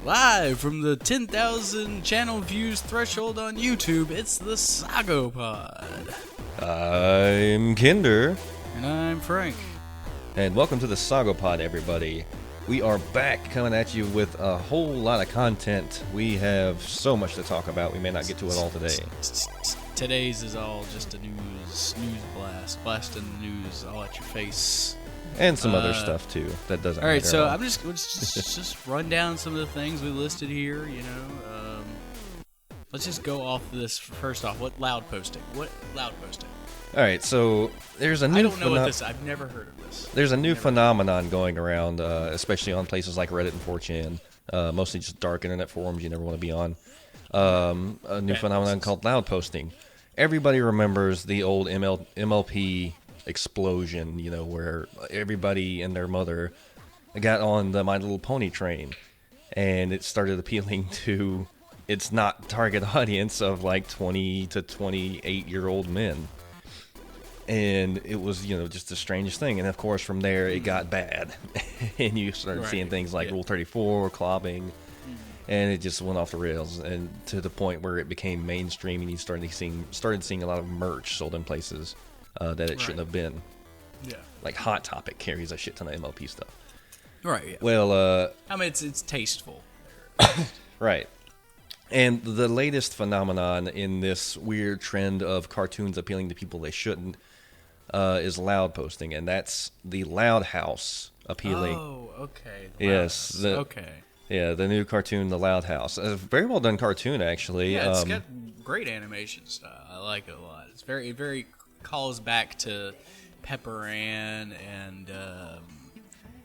Live from the 10,000 channel views threshold on YouTube, it's the SOGOpod. I'm Kinder. And I'm Frank. And welcome to the SOGOpod, everybody. We are back coming at you with a whole lot of content. We have so much to talk about, we may not get to it all today. Today's is all just a news blast. Blasting the news all at your face. And some other stuff, too, that doesn't matter. Alright, so I'm just run down some of the things we listed here, you know. Let's just go off this first off. What Loudposting? Alright, so there's a new I don't know what this. I've never heard of this. There's a new phenomenon going around, especially on places like Reddit and 4chan. Mostly just dark internet forums you never want to be on. A new phenomenon called Loudposting. Everybody remembers the old MLP explosion, you know, where everybody and their mother got on the My Little Pony train, and it started appealing to its not target audience of like 20 to 28-year-old men. And it was, you know, just the strangest thing. And of course, from there, it got bad. And you started seeing things like Rule 34, clobbing, and it just went off the rails. And to the point where it became mainstream, and you started seeing a lot of merch sold in places that it shouldn't have been. Yeah. Like Hot Topic carries a shit ton of MLP stuff. Right, yeah. Well, I mean, it's tasteful. Right. And the latest phenomenon in this weird trend of cartoons appealing to people they shouldn't is Loudposting, and that's the Loud House appealing. Oh, okay. Yes. Okay. Yeah, the new cartoon, The Loud House. A very well done cartoon, actually. Yeah, it's got great animation style. I like it a lot. It's very calls back to Pepper Ann and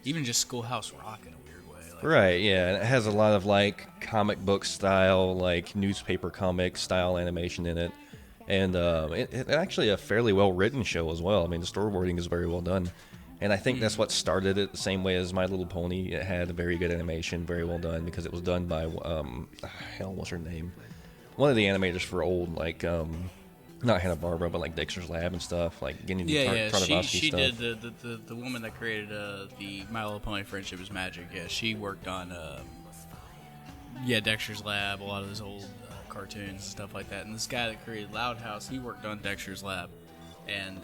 even just Schoolhouse Rock in a weird way. Like, right, yeah. And it has a lot of, like, comic book style, like, newspaper comic style animation in it. And it's actually a fairly well-written show as well. I mean, the storyboarding is very well done. And I think that's what started it, the same way as My Little Pony. It had a very good animation, very well done, because it was done by, what's her name? One of the animators for old, like, not Hanna-Barbera, but like Dexter's Lab and stuff, like getting Tartakovsky she stuff. did the woman that created the My Little Pony Friendship is Magic. Yeah, she worked on Dexter's Lab, a lot of those old cartoons and stuff like that. And this guy that created Loud House, he worked on Dexter's Lab and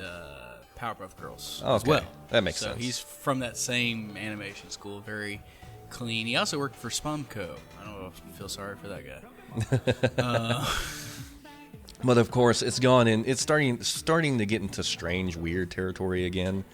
Powerpuff Girls as well. That makes sense. So he's from that same animation school, very clean. He also worked for Spumco. I don't know if you feel sorry for that guy. But of course, it's gone in. It's starting to get into strange, weird territory again.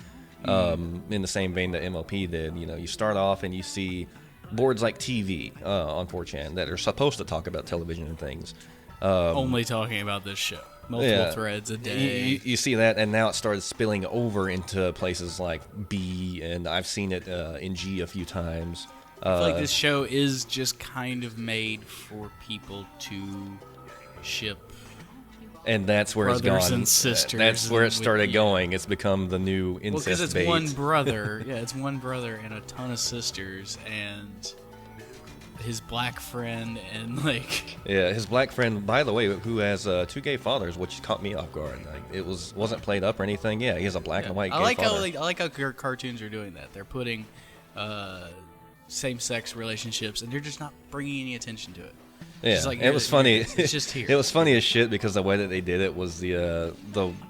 In the same vein that MLP did. You know, you start off and you see boards like TV on 4chan that are supposed to talk about television and things. Only talking about this show. Multiple threads a day. You see that, and now it started spilling over into places like B, and I've seen it in G a few times. I feel like this show is just kind of made for people to ship. And that's where it's gone. Brothers and sisters. That's where it started going. It's become the new incest because it's bait. one brother. Yeah, it's one brother and a ton of sisters, and his black friend, and like. Yeah, his black friend, by the way, who has two gay fathers, which caught me off guard. Like, it wasn't played up or anything. Yeah, he has a black and white gay father. I like how cartoons are doing that. They're putting same-sex relationships, and they're just not bringing any attention to it. Yeah, like it was funny. It's just here. It was funny as shit because the way that they did it was the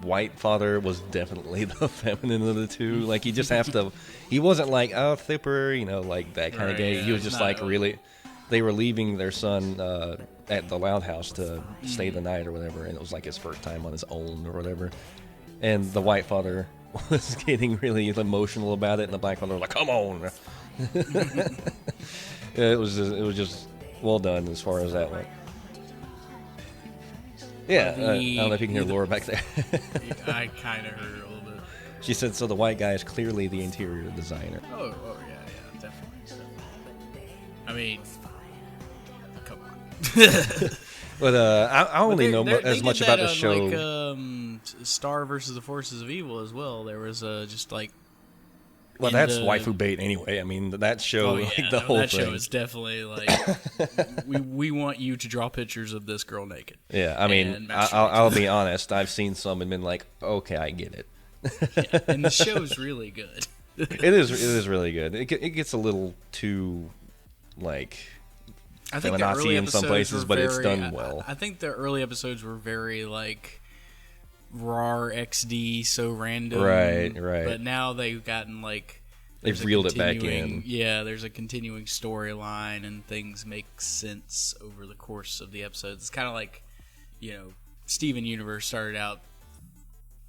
white father was definitely the feminine of the two. Like he just have to. He wasn't like thipper, you know, like that kind of gay. Yeah, he was just like really. They were leaving their son at the Loud House to stay the night or whatever, and it was like his first time on his own or whatever. And the white father was getting really emotional about it, and the black father was like, "Come on." Yeah, it was just. Well done as far as that went. Yeah, I don't know if you can hear Laura back there. I kind of heard it a little bit. She said, so the white guy is clearly the interior designer. Oh yeah, definitely. I mean, come on. But I only know as much about the show. Like, Star versus the Forces of Evil as well. There was just like. Well, that's waifu bait anyway. I mean, that show, the whole thing. That show is definitely like, we want you to draw pictures of this girl naked. Yeah, I mean, I'll be honest. I've seen some and been like, okay, I get it. Yeah, and the show's really good. It is really good. It gets a little too, like, I think the feminazi early in some episodes places, were but it's very- done well. I think the early episodes were very like raw XD, so random. Right. But now they've gotten like there's They've a reeled it back continuing- in. Yeah, there's a continuing storyline and things make sense over the course of the episodes. It's kind of like, Steven Universe started out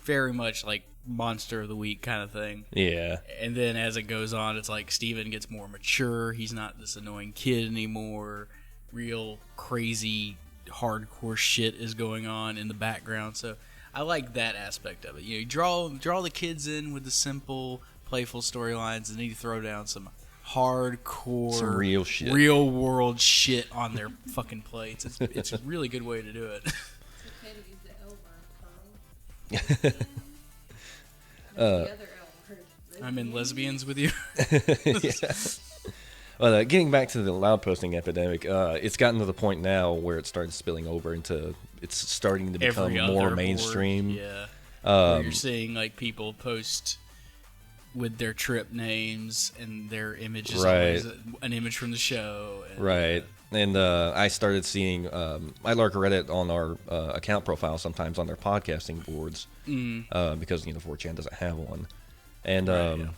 very much like Monster of the Week kind of thing. Yeah. And then as it goes on, it's like Steven gets more mature. He's not this annoying kid anymore. Real crazy, hardcore shit is going on in the background. So I like that aspect of it. You draw the kids in with the simple, playful storylines, and then you throw down some hardcore, Some real shit. real world shit on their fucking plates. It's a really good way to do it. It's okay to use the L word, Pearl. The other L word. I'm in lesbians with you. Yeah. Well, getting back to the Loudposting epidemic, it's gotten to the point now where it started spilling over into it's starting to become Every more other mainstream. board, yeah. Where you're seeing like people post with their trip names and their image is always an image from the show. And, Right. And I started seeing, I lurk Reddit on our account profile sometimes on their podcasting boards because, 4chan doesn't have one. And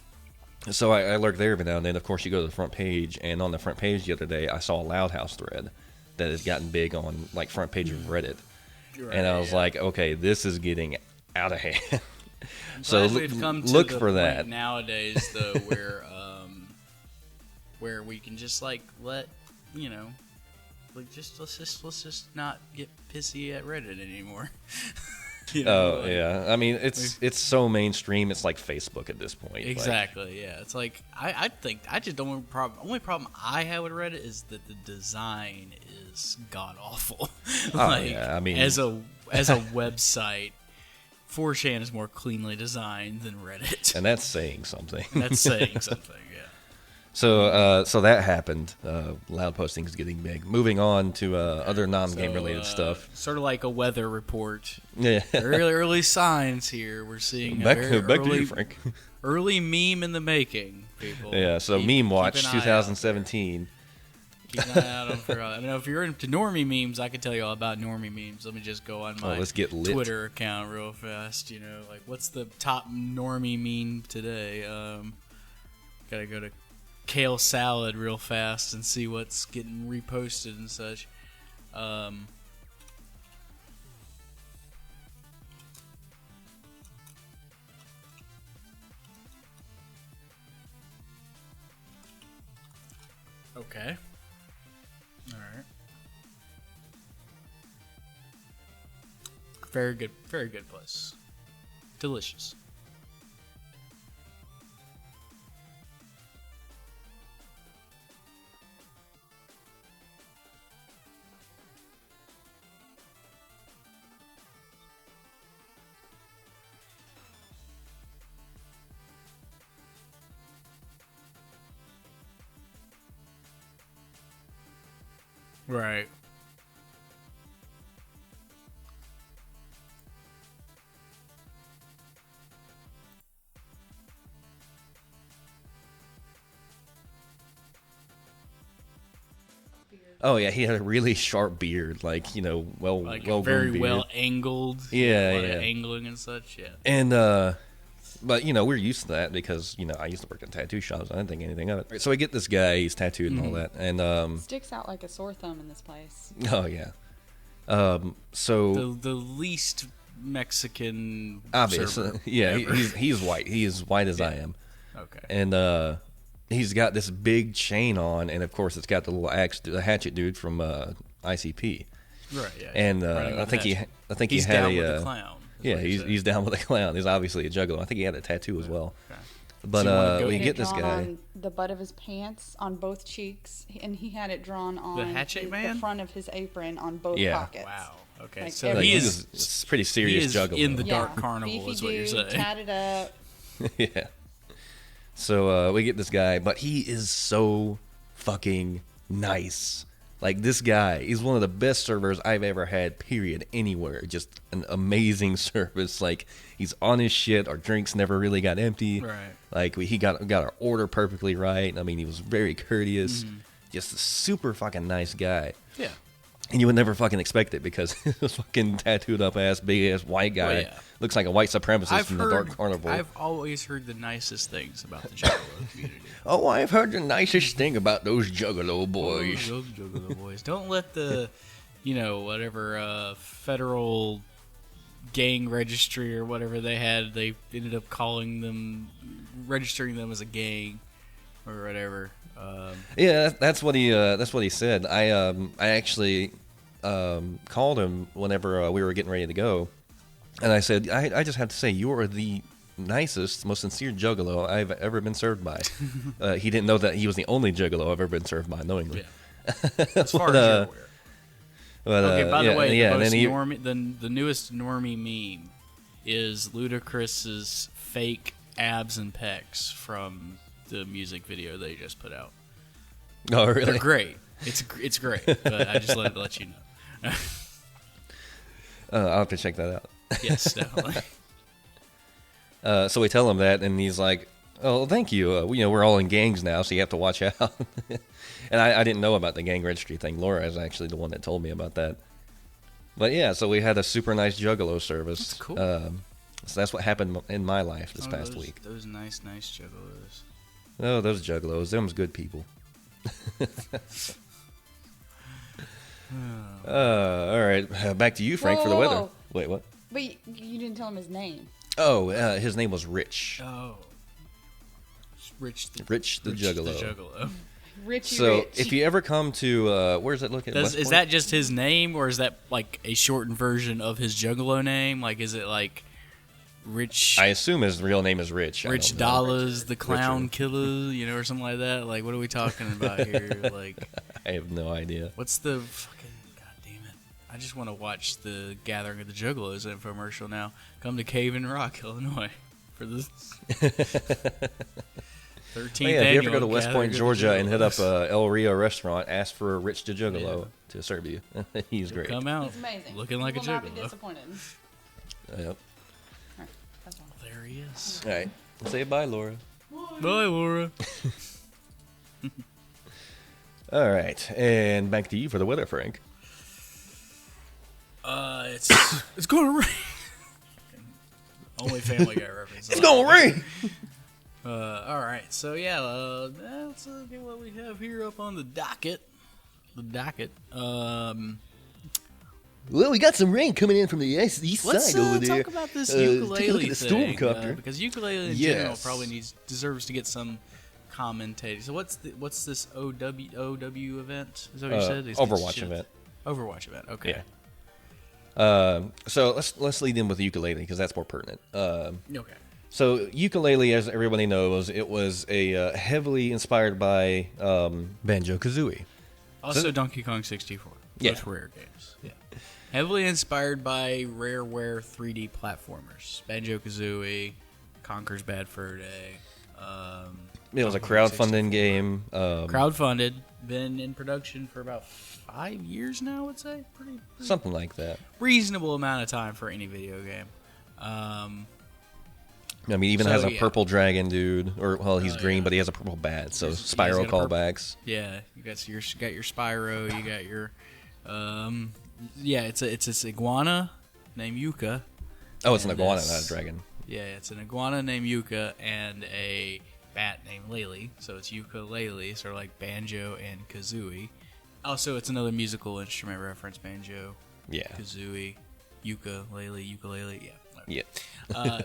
so I lurk there every now and then. Of course, you go to the front page, and on the front page the other day, I saw a Loud House thread that has gotten big on, like, front page of Reddit. Right, And I was like, okay, this is getting out of hand. So Glad we've come to look the for point that. nowadays, though, where we can just like let like let's just not get pissy at Reddit anymore. Yeah. I mean, it's so mainstream. It's like Facebook at this point. Exactly. Yeah. It's like I think I just don't only problem I have with Reddit is that the design is god awful. Yeah. I mean, as a website, 4chan is more cleanly designed than Reddit. and that's saying something. That's saying something. Yeah. So that happened. Loud posting is getting big. Moving on to other non-game related stuff. Sort of like a weather report. Yeah. Early signs here. We're seeing Back a to very you, Frank. early meme in the making, people. Yeah. So Keep Meme Watch an eye out. 2017. Keep an eye out for. If you're into normie memes, I can tell you all about normie memes. Let me just go on my let's get lit. Twitter account real fast. Like what's the top normie meme today? Gotta go to Kale Salad real fast and see what's getting reposted and such. Okay. All right. Very good place. Delicious. Right. Oh yeah, he had a really sharp beard, like well Very beard. well angled. Yeah, A lot yeah. of angling and such. Yeah. And but we're used to that because I used to work in tattoo shops. I didn't think anything of it. So I get this guy, he's tattooed and all that, and Sticks out like a sore thumb in this place. oh yeah, so The least Mexican. obviously, server yeah, ever. he's white. He is white as I am, Okay. and he's got this big chain on, and of course it's got the little axe, the hatchet dude from ICP. Right. Yeah. And Running I with think that. he He's had down a with the clown. is yeah, what you said. he's down with a clown. He's obviously a juggalo. I think he had a tattoo as well. Okay. But So you wanna go- we He get this drawn guy. on the butt of his pants on both cheeks, and he had it drawn on hatchet the man? front of his apron on both Yeah. pockets. Wow. Okay. Like So every- he Like, is it's pretty he serious is juggalo. in the Yeah, dark carnival. beefy Is what you're dude, saying. tatted up. Yeah. So we get this guy, but he is so fucking nice. Like this guy, he's one of the best servers I've ever had, period, anywhere. Just an amazing service. Like he's on his shit. Our drinks never really got empty. Right. Like he got our order perfectly right. I mean, he was very courteous. just a super fucking nice guy. Yeah. And you would never fucking expect it because this fucking tattooed up ass, big ass white guy Well, yeah. looks like a white supremacist from the Dark Carnival. I've always heard the nicest things about the Juggalo community. Oh, I've heard the nicest thing about those Juggalo boys. Those Juggalo boys. Don't let the, whatever federal gang registry or whatever they had, they ended up registering them as a gang or whatever. Yeah, that's what he said. I actually called him whenever we were getting ready to go, and I said, I just have to say, you are the nicest, most sincere Juggalo I've ever been served by. He didn't know that he was the only Juggalo I've ever been served by, knowingly. Yeah. As far as you're aware. But, Okay, by the way, the the newest normie meme is Ludacris's fake abs and pecs from the music video they just put out. Oh, really? They're great. It's great, but I just let you know. I'll have to check that out. Yes, definitely. So we tell him that, and he's like, "Oh, thank you. We're all in gangs now, so you have to watch out." And I didn't know about the gang registry thing. Laura is actually the one that told me about that. But yeah, so we had a super nice Juggalo service. That's cool. So that's what happened in my life this past week. Those nice Juggalos. Oh, those Juggalos. Them's good people. All right. Back to you, Frank, for the weather. Whoa. Wait, what? But you didn't tell him his name. Oh, his name was Rich. Oh. Rich the Juggalo. Richie So Rich. if you ever come to, where's it located? Is that just his name, or is that like a shortened version of his Juggalo name? Like, is it like Rich? I assume his real name is Rich. Rich Dollars, the clown killer, or something like that. Like, what are we talking about here? Like, I have no idea. what's the fucking? God damn it! I just want to watch the Gathering of the Juggalos infomercial now. Come to Cave in Rock, Illinois, for this 13th Yeah, if you ever annual go to West Gathering Point, of the Georgia, and hit up Juggalos. El Rio restaurant, ask for a Rich the Juggalo to serve you. He's great. Come out He's amazing. looking like you a will not be Juggalo. disappointed. Yep. Alright, that's all. There he is. All right. Say bye, Laura. Bye, Laura. All right, and back to you for the weather, Frank. It's gonna rain. Only Family Guy reference. It's gonna rain. All right, so yeah, let's look at what we have here up on the docket. Well, we got some rain coming in from the east Let's side over there. talk about this Take a look ukulele at the thing, Stormcopter. because ukulele in general Yes. probably deserves to get some commentating. So what's this OW event? Is that what you said? These Overwatch shit- event. Overwatch event. Okay. Yeah. So let's lead in with the ukulele because that's more pertinent. Okay. So ukulele, as everybody knows, it was a heavily inspired by Banjo-Kazooie. Also, Donkey Kong 64. Yeah. Both rare games. Yeah. Heavily inspired by Rareware 3D platformers. Banjo-Kazooie, Conker's Bad Fur Day. It was a Donkey Kong 64. crowdfunding game. Crowdfunded. Been in production for about 5 years now, I would say. Pretty Something like that. reasonable amount of time for any video game. I mean, even So, has a yeah. purple dragon dude, or well, he's Oh, green, yeah. but he has a purple bat. So He's got Spyro a purple- callbacks. Yeah, you got your Spyro, you got your it's this iguana named Yookah. Oh, it's an And iguana, it's- not a dragon. Yeah, it's an iguana named Yookah and a bat named Laylee. So it's Yookah Laylee, sort of like Banjo and Kazooie. Also, it's another musical instrument reference: Banjo, Yeah. Kazooie, ukulele. Yeah. Yeah.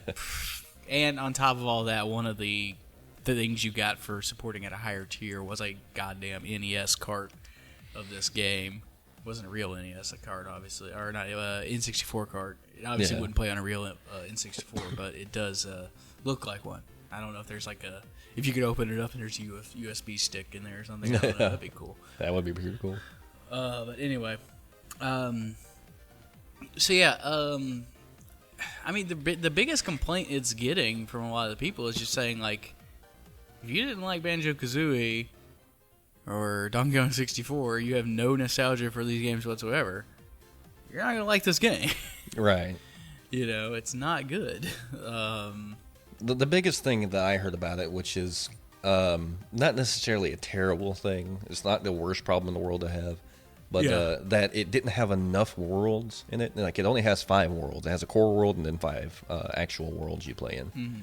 And on top of all that, one of the things you got for supporting at a higher tier was a goddamn NES cart of this game. It wasn't a real NES cart, obviously, or not N64 cart. It obviously Yeah. wouldn't play on a real N64, but it does look like one. I don't know if there's if you could open it up and there's a USB stick in there or something. I don't know, that'd be cool. That would be pretty cool. But anyway, so yeah, I mean, the biggest complaint it's getting from a lot of the people is just saying, like, if you didn't like Banjo-Kazooie or Donkey Kong 64, you have no nostalgia for these games whatsoever, you're not going to like this game. Right. It's not good. The biggest thing that I heard about it, which is not necessarily a terrible thing. It's not the worst problem in the world to have, but that it didn't have enough worlds in it. Like, it only has 5 worlds. It has a core world and then 5 actual worlds you play in.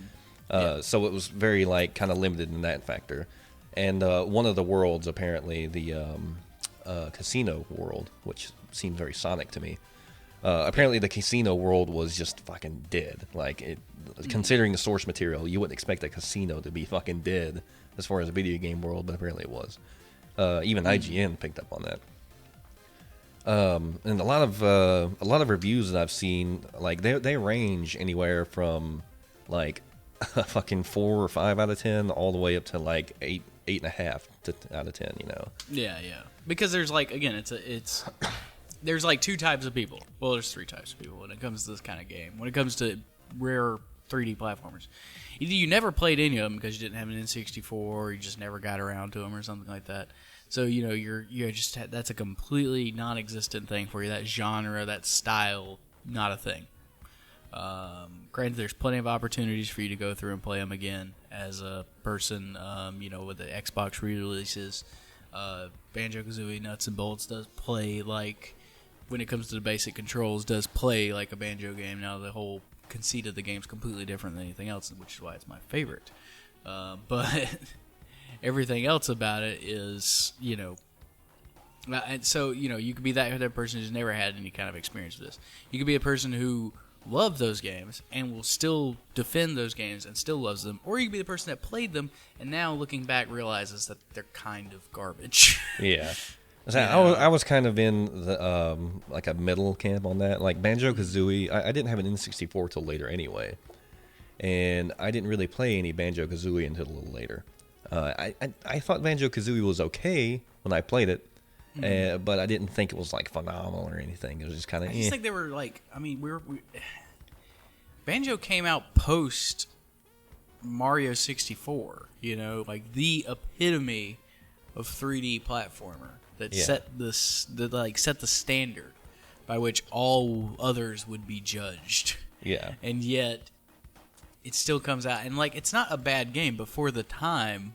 So it was very, like, kind of limited in that factor. And one of the worlds, apparently, the casino world, which seemed very Sonic to me. Apparently, the casino world was just fucking dead. Like, considering the source material, you wouldn't expect a casino to be fucking dead as far as a video game world, but apparently it was. Even IGN picked up on that. And a lot of reviews that I've seen, like, they range anywhere from like a fucking 4 or 5 out of 10 all the way up to like 8.5 out of 10. You know? Yeah. Because there's like, again, it's there's like 2 types of people. Well, there's 3 types of people when it comes to this kind of game. When it comes to rare 3D platformers, either you never played any of them because you didn't have an N64, or you just never got around to them, or something like that. So, you know, you're just, that's a completely non-existent thing for you. That genre, that style, not a thing. Granted, there's plenty of opportunities for you to go through and play them again as a person. You know, with the Xbox re-releases, Banjo-Kazooie Nuts and Bolts does play like, when it comes to the basic controls, does play like a banjo game. Now, the whole conceit of the game is completely different than anything else, which is why it's my favorite. But everything else about it is, you know, and so, you know, you could be that kind of person who's never had any kind of experience with this. You could be a person who loved those games and will still defend those games and still loves them, or you could be the person that played them and now, looking back, realizes that they're kind of garbage. Yeah. I was kind of in the like a middle camp on that. Like, Banjo-Kazooie, I didn't have an N64 till later anyway, and I didn't really play any Banjo-Kazooie until a little later. I thought Banjo-Kazooie was okay when I played it, but I didn't think it was like phenomenal or anything. It was just kind of. I just think they were like, I mean, Banjo came out post Mario 64. You know, like the epitome of 3D platformer that set the standard by which all others would be judged. Yeah, and yet it still comes out, and like, it's not a bad game, but for the time,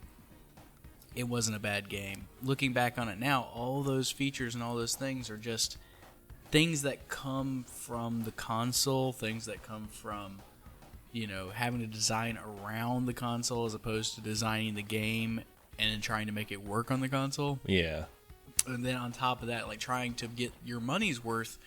it wasn't a bad game. Looking back on it now, all those features and all those things are just things that come from the console, things that come from, you know, having to design around the console as opposed to designing the game and then trying to make it work on the console. Yeah. And then on top of that, like, trying to get your money's worth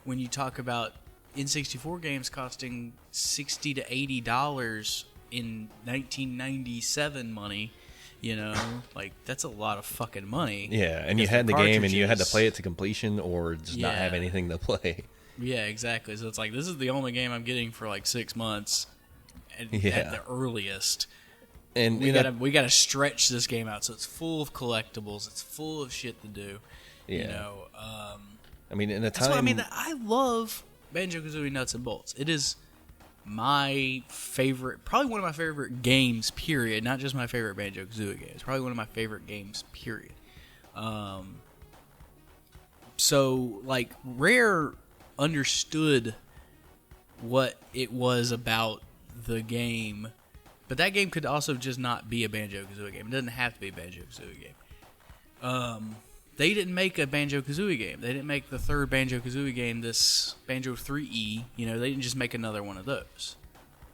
when you talk about N64 games costing $60 to $80 in 1997 money, you know, like, that's a lot of fucking money. Yeah, and you had the game and you had to play it to completion or just not have anything to play. Yeah, exactly. So it's like, this is the only game I'm getting for like 6 months at the earliest. And we gotta stretch this game out, so it's full of collectibles. It's full of shit to do. Yeah. You know, I mean, in a time. That's what I mean. I love Banjo-Kazooie Nuts and Bolts. It is my favorite, probably one of my favorite games. Period. Not just my favorite Banjo-Kazooie game. It's probably one of my favorite games. Period. So, like, Rare understood what it was about the game. But that game could also just not be a Banjo-Kazooie game. It doesn't have to be a Banjo-Kazooie game. They didn't make a Banjo-Kazooie game. They didn't make the third Banjo-Kazooie game, this Banjo 3E. You know, they didn't just make another one of those.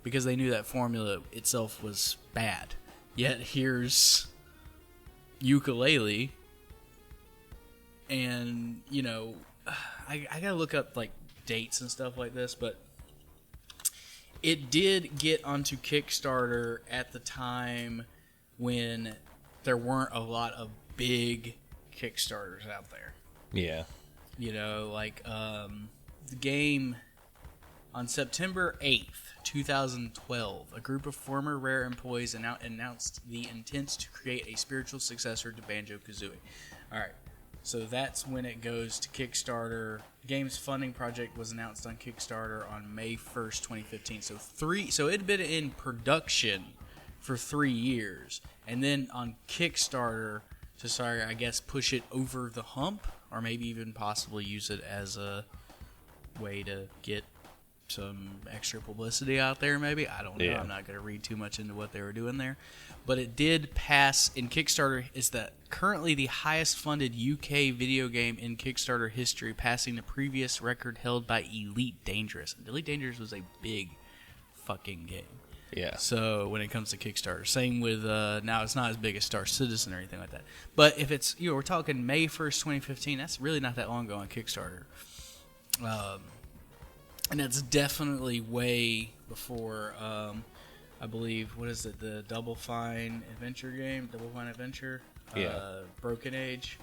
Because they knew that formula itself was bad. Yet here's Yookah Laylee. And, you know, I gotta look up, like, dates and stuff like this, but it did get onto Kickstarter at the time when there weren't a lot of big Kickstarters out there. Yeah. You know, like, the game on September 8th, 2012, a group of former Rare employees announced the intent to create a spiritual successor to Banjo-Kazooie. Alright, so that's when it goes to Kickstarter. The game's funding project was announced on Kickstarter on May 1st, 2015. So it had been in production for 3 years. And then on Kickstarter to, I guess, push it over the hump, or maybe even possibly use it as a way to get some extra publicity out there, maybe. I don't know. Yeah. I'm not going to read too much into what they were doing there. But it did pass in Kickstarter. Is that currently the highest funded UK video game in Kickstarter history, passing the previous record held by Elite Dangerous. And Elite Dangerous was a big fucking game. Yeah. So when it comes to Kickstarter, same with now it's not as big as Star Citizen or anything like that. But if it's we're talking May 1st, 2015, that's really not that long ago on Kickstarter. And that's definitely way before, I believe, what is it, the Double Fine Adventure game? Double Fine Adventure? Yeah. Broken Age.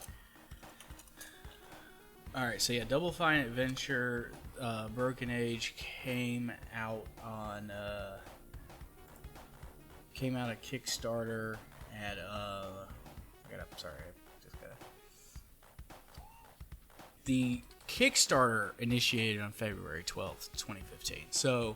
Alright, so yeah, Double Fine Adventure, Broken Age came out on, came out of Kickstarter at, the Kickstarter initiated on February 12th, 2015. So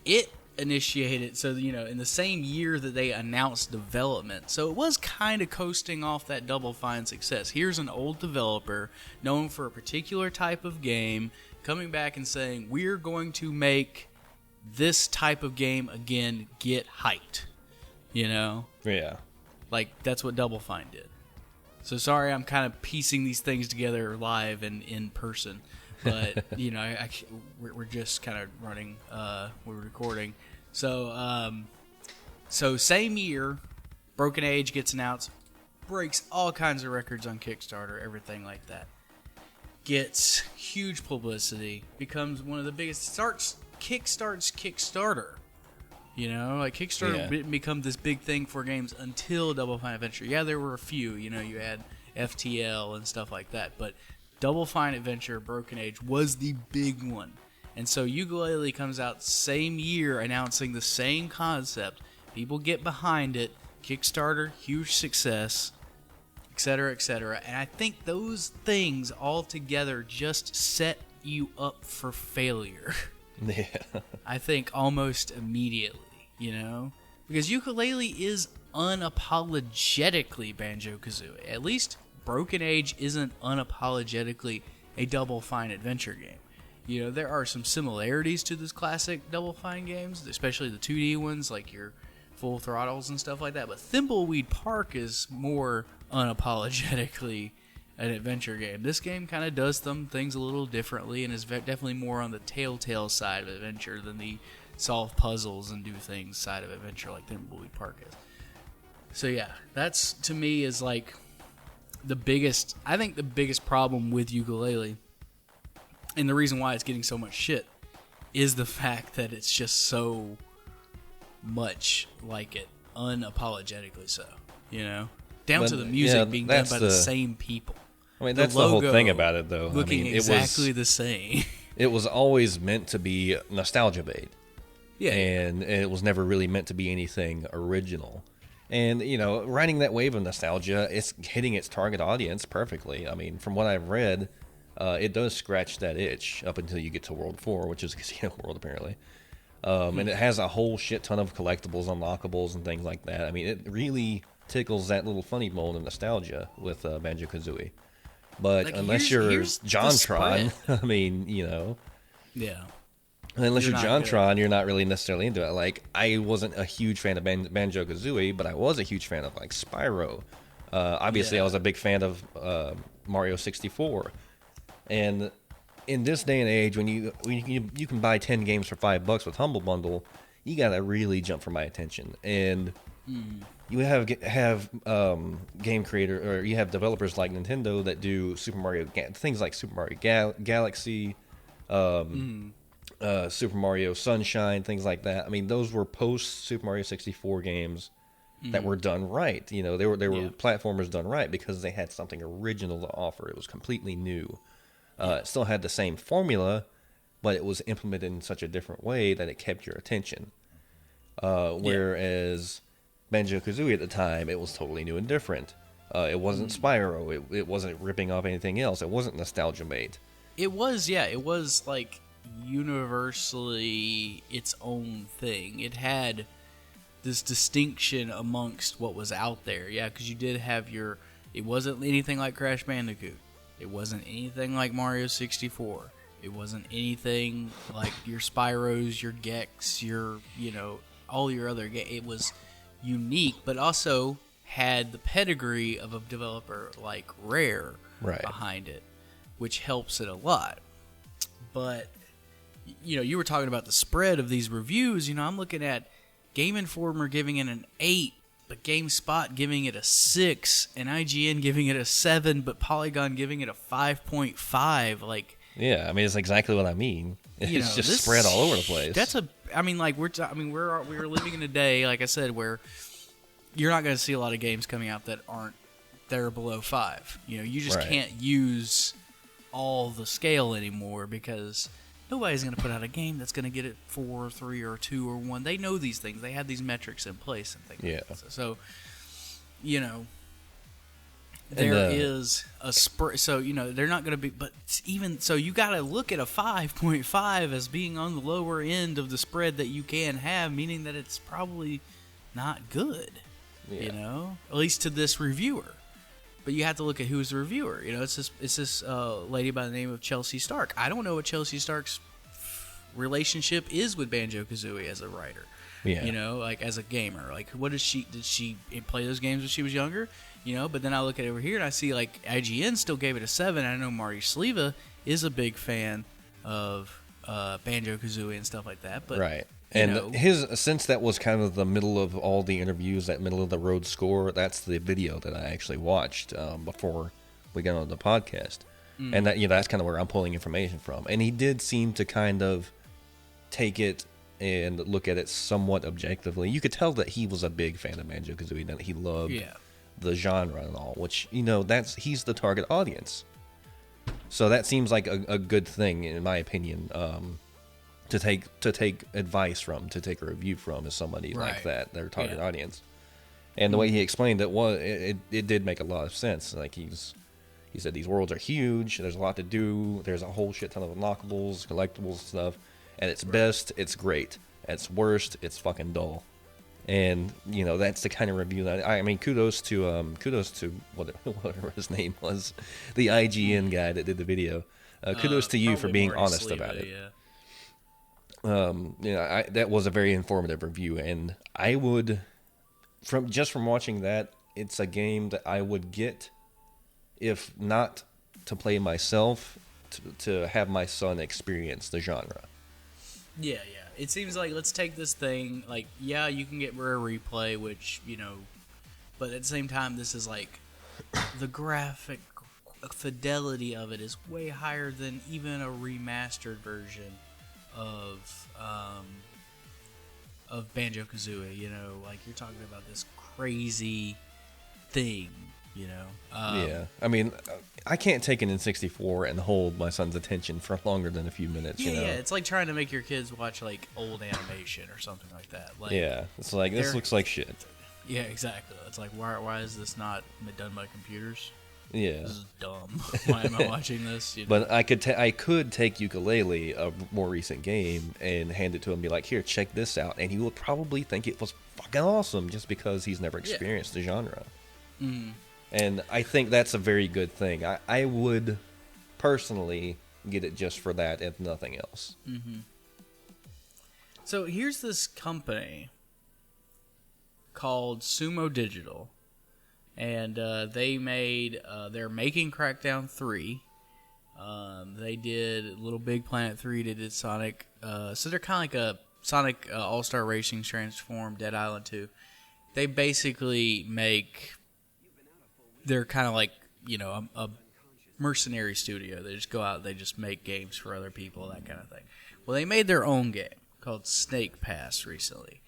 it initiated, in the same year that they announced development. So it was kind of coasting off that Double Fine success. Here's an old developer known for a particular type of game coming back and saying, we're going to make this type of game again, get hyped. Yeah. Like, that's what Double Fine did. So sorry, I'm kind of piecing these things together live and in person, but we're just kind of running. We're recording, so same year, Broken Age gets announced, breaks all kinds of records on Kickstarter, everything like that. Gets huge publicity, becomes one of the biggest. Kickstarts Kickstarter. Kickstarter didn't become this big thing for games until Double Fine Adventure. Yeah, there were a few. You had FTL and stuff like that. But Double Fine Adventure, Broken Age was the big one. And so Yookah Laylee comes out same year announcing the same concept. People get behind it. Kickstarter, huge success, etc., etc. And I think those things all together just set you up for failure. Yeah. I think almost immediately, because Yookah Laylee is unapologetically Banjo-Kazooie. At least Broken Age isn't unapologetically a Double Fine adventure game. There are some similarities to those classic Double Fine games, especially the 2D ones, like your Full Throttles and stuff like that. But Thimbleweed Park is more unapologetically an adventure game. This game kind of does some things a little differently and is definitely more on the telltale side of adventure than the solve puzzles and do things side of adventure like Thimbleweed Park is. So yeah, that's to me is like the biggest problem with Yookah Laylee, and the reason why it's getting so much shit is the fact that it's just so much like it, unapologetically so, down to the music being done by the same people. I mean, that's the whole thing about it, though. Looking exactly the same. It was always meant to be nostalgia bait. Yeah. And it was never really meant to be anything original. And, riding that wave of nostalgia, it's hitting its target audience perfectly. I mean, from what I've read, it does scratch that itch up until you get to World 4, which is Casino World, apparently. And it has a whole shit ton of collectibles, unlockables, and things like that. I mean, it really tickles that little funny bone of nostalgia with Banjo-Kazooie. But like, unless you're JonTron, I mean, Yeah. Unless you're JonTron, you're not really necessarily into it. Like, I wasn't a huge fan of Banjo-Kazooie, but I was a huge fan of, like, Spyro. Obviously, I was a big fan of Mario 64. And in this day and age, when you can buy 10 games for $5 with Humble Bundle, you gotta really jump for my attention. And you have game creator, or you have developers like Nintendo that do things like Super Mario Galaxy, Super Mario Sunshine, things like that. I mean, those were post Super Mario 64 games that were done right. They were platformers done right because they had something original to offer. It was completely new. It still had the same formula, but it was implemented in such a different way that it kept your attention. Whereas Banjo-Kazooie at the time, it was totally new and different. It wasn't Spyro. It wasn't ripping off anything else. It wasn't nostalgia bait. It was like universally its own thing. It had this distinction amongst what was out there. Yeah, because you did have it wasn't anything like Crash Bandicoot. It wasn't anything like Mario 64. It wasn't anything like your Spyros, your Gex, your, all your other games. It was unique, but also had the pedigree of a developer like Rare behind it, which helps it a lot. But, you were talking about the spread of these reviews. I'm looking at Game Informer giving it an 8, but GameSpot giving it a 6, and IGN giving it a 7, but Polygon giving it a 5.5. Like, yeah, I mean, it's exactly what I mean. It's just spread all over the place. We're living in a day, like I said, where you're not going to see a lot of games coming out that aren't there below 5. You just can't use all the scale anymore because nobody's going to put out a game that's going to get it 4, 3, or 2, or 1. They know these things. They have these metrics in place and things. Yeah. Like that. So, there is a spread. So, they're not going to be. But even so, you got to look at a 5.5 as being on the lower end of the spread that you can have, meaning that it's probably not good. Yeah. At least to this reviewer. But you have to look at who's the reviewer. It's this lady by the name of Chelsea Stark. I don't know what Chelsea Stark's relationship is with Banjo-Kazooie as a writer. Yeah. Like as a gamer. Like, did she play those games when she was younger? But then I look at it over here and I see like IGN still gave it a 7. I know Marty Sleva is a big fan of Banjo-Kazooie and stuff like that. But right. And since that was kind of the middle of all the interviews, that middle of the road score, that's the video that I actually watched before we got on the podcast. And that that's kind of where I'm pulling information from. And he did seem to kind of take it and look at it somewhat objectively. You could tell that he was a big fan of Banjo-Kazooie, that he loved the genre and all, which, he's the target audience. So that seems like a good thing, in my opinion, to take advice from, to take a review from, is somebody like that, their target audience. And the way he explained it it did make a lot of sense. Like he said these worlds are huge, there's a lot to do, there's a whole shit ton of unlockables, collectibles, stuff. At its best, it's great. At its worst, it's fucking dull. And that's the kind of review that I mean. Kudos to whatever his name was, the IGN guy that did the video. Kudos to you for being honest about it. That was a very informative review, and I would, from watching that, it's a game that I would get, if not to play myself, to have my son experience the genre. Yeah. It seems like, let's take this thing, like, you can get Rare Replay, which, but at the same time, this is like, the graphic fidelity of it is way higher than even a remastered version of Banjo-Kazooie, like, you're talking about this crazy thing, yeah, I mean, I can't take an N64 and hold my son's attention for longer than a few minutes. Yeah, it's like trying to make your kids watch like old animation or something like that. Like, it's like, this looks like shit. Yeah, exactly. It's like, why is this not done by computers? Yeah, this is dumb. Why am I watching this? But I could take Yookah Laylee, a more recent game, and hand it to him and be like, here, check this out, and he will probably think it was fucking awesome just because he's never experienced the genre. Mm. And I think that's a very good thing. I would personally get it just for that, if nothing else. Mm-hmm. So here's this company called Sumo Digital, and they're making Crackdown 3. They did Little Big Planet 3. They did Sonic. So they're kind of like a Sonic All-Star Racing transformed Dead Island 2. They basically make... They're kind of like, a mercenary studio. They just go out, they just make games for other people, that kind of thing. Well, they made their own game called Snake Pass recently.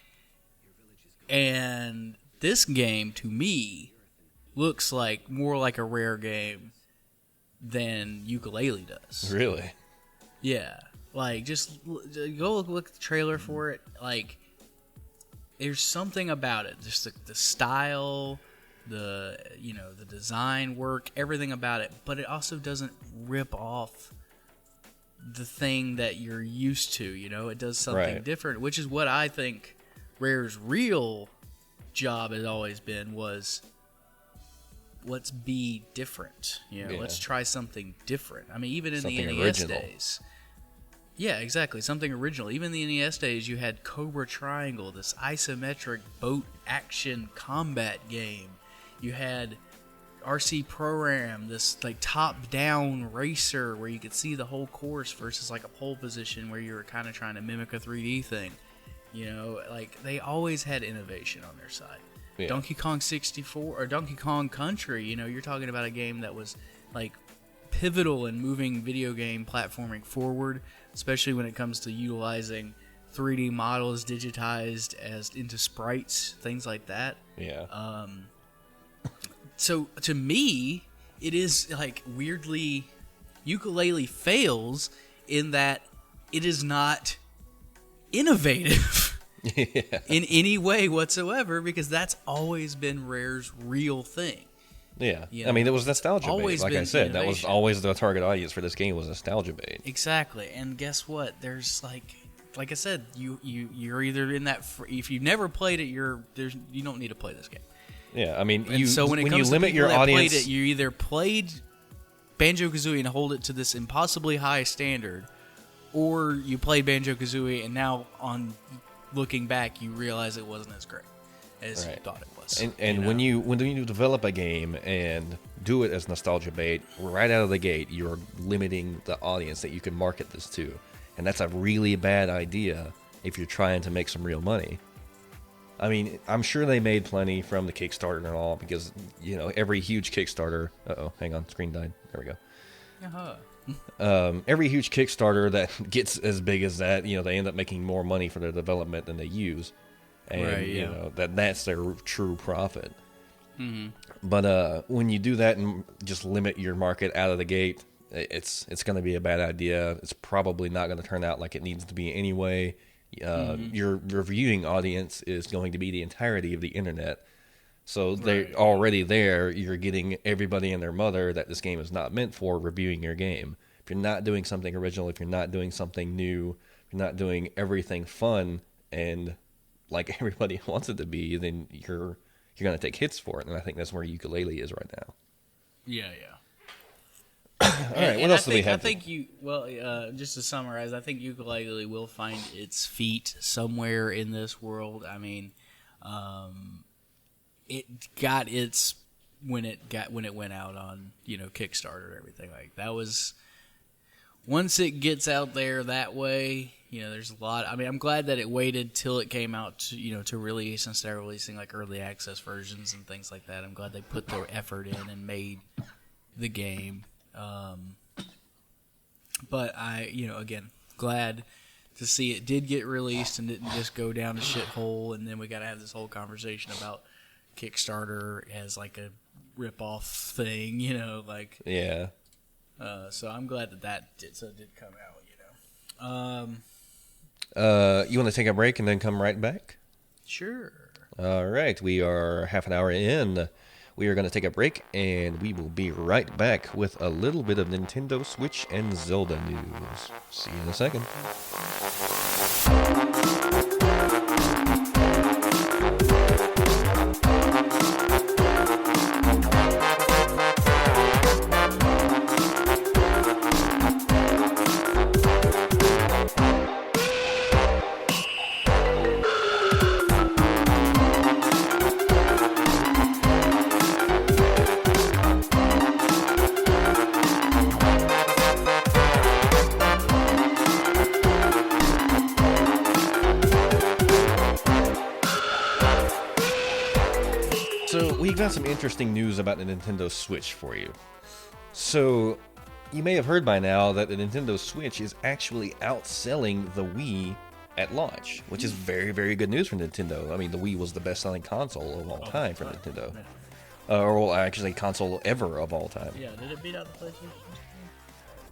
And this game, to me, looks like more like a Rare game than Yookah Laylee does. Really? Yeah. Like, just go look at the trailer for it. Like, there's something about it. Just the style... the design work, everything about it, but it also doesn't rip off the thing that you're used to. It does something different, which is what I think Rare's real job has always been, was let's be different. Let's try something different. I mean, even in something the NES original. days, Yeah, exactly. Something original. Even in the NES days, you had Cobra Triangle, this isometric boat action combat game. You had RC Pro-Am, this like top-down racer where you could see the whole course versus like a pole position where you were kind of trying to mimic a 3D thing. You know, like they always had innovation on their side. Yeah. Donkey Kong 64 or Donkey Kong Country, you know, you're talking about a game that was like pivotal in moving video game platforming forward, especially when it comes to utilizing 3D models digitized as into sprites, things like that. Yeah. So to me, it is like weirdly, Yookah Laylee fails in that it is not innovative in any way whatsoever, because that's always been Rare's real thing. Yeah, you know? I mean, it was nostalgia bait. Like I said, innovation. that was always the target audience for this game was nostalgia bait. Exactly, and guess what? There's like I said, you're either in that. If you've never played it, you don't need to play this game. Yeah, I mean, when you limit your audience, played it, you either played Banjo-Kazooie and hold it to this impossibly high standard, or you played Banjo-Kazooie and now on looking back, you realize it wasn't as great as you thought it was. And when you develop a game and do it as nostalgia bait, right out of the gate, you're limiting the audience that you can market this to. And that's a really bad idea if you're trying to make some real money. I mean, I'm sure they made plenty from the Kickstarter and all, because, you know, every huge Kickstarter... Uh-oh, hang on, screen died. There we go. Every huge Kickstarter that gets as big as that, you know, they end up making more money for their development than they use. And, you know, that's their true profit. Mm-hmm. But when you do that and just limit your market out of the gate, it's going to be a bad idea. It's probably not going to turn out like it needs to be anyway. Your viewing audience is going to be the entirety of the internet. So they're already there. You're getting everybody and their mother that this game is not meant for reviewing your game. If you're not doing something original, if you're not doing something new, if you're not doing everything fun and like everybody wants it to be, then you're going to take hits for it. And I think that's where Yookah Laylee is right now. Yeah. All right, what else do we have? I think just to summarize, I think Yookah Laylee will find its feet somewhere in this world. I mean, it got its when it went out on, you know, Kickstarter and everything. Like that was, once it gets out there that way, you know, there's a lot. I mean, I'm glad that it waited till it came out to, you know, to release instead of releasing like early access versions and things like that. I'm glad they put their effort in and made the game. But again, glad to see it did get released and didn't just go down a shithole. And then we got to have this whole conversation about Kickstarter as like a rip-off thing, you know, like. Yeah. So I'm glad that did come out, you know. You want to take a break and then come right back? Sure. All right. We are half an hour in. We are going to take a break, and we will be right back with a little bit of Nintendo Switch and Zelda news. See you in a second. We got some interesting news about the Nintendo Switch for you. So, you may have heard by now that the Nintendo Switch is actually outselling the Wii at launch, which is very, very good news for Nintendo. I mean, the Wii was the best-selling console of all time for Nintendo. Or actually, console ever of all time. Yeah, did it beat out the PlayStation?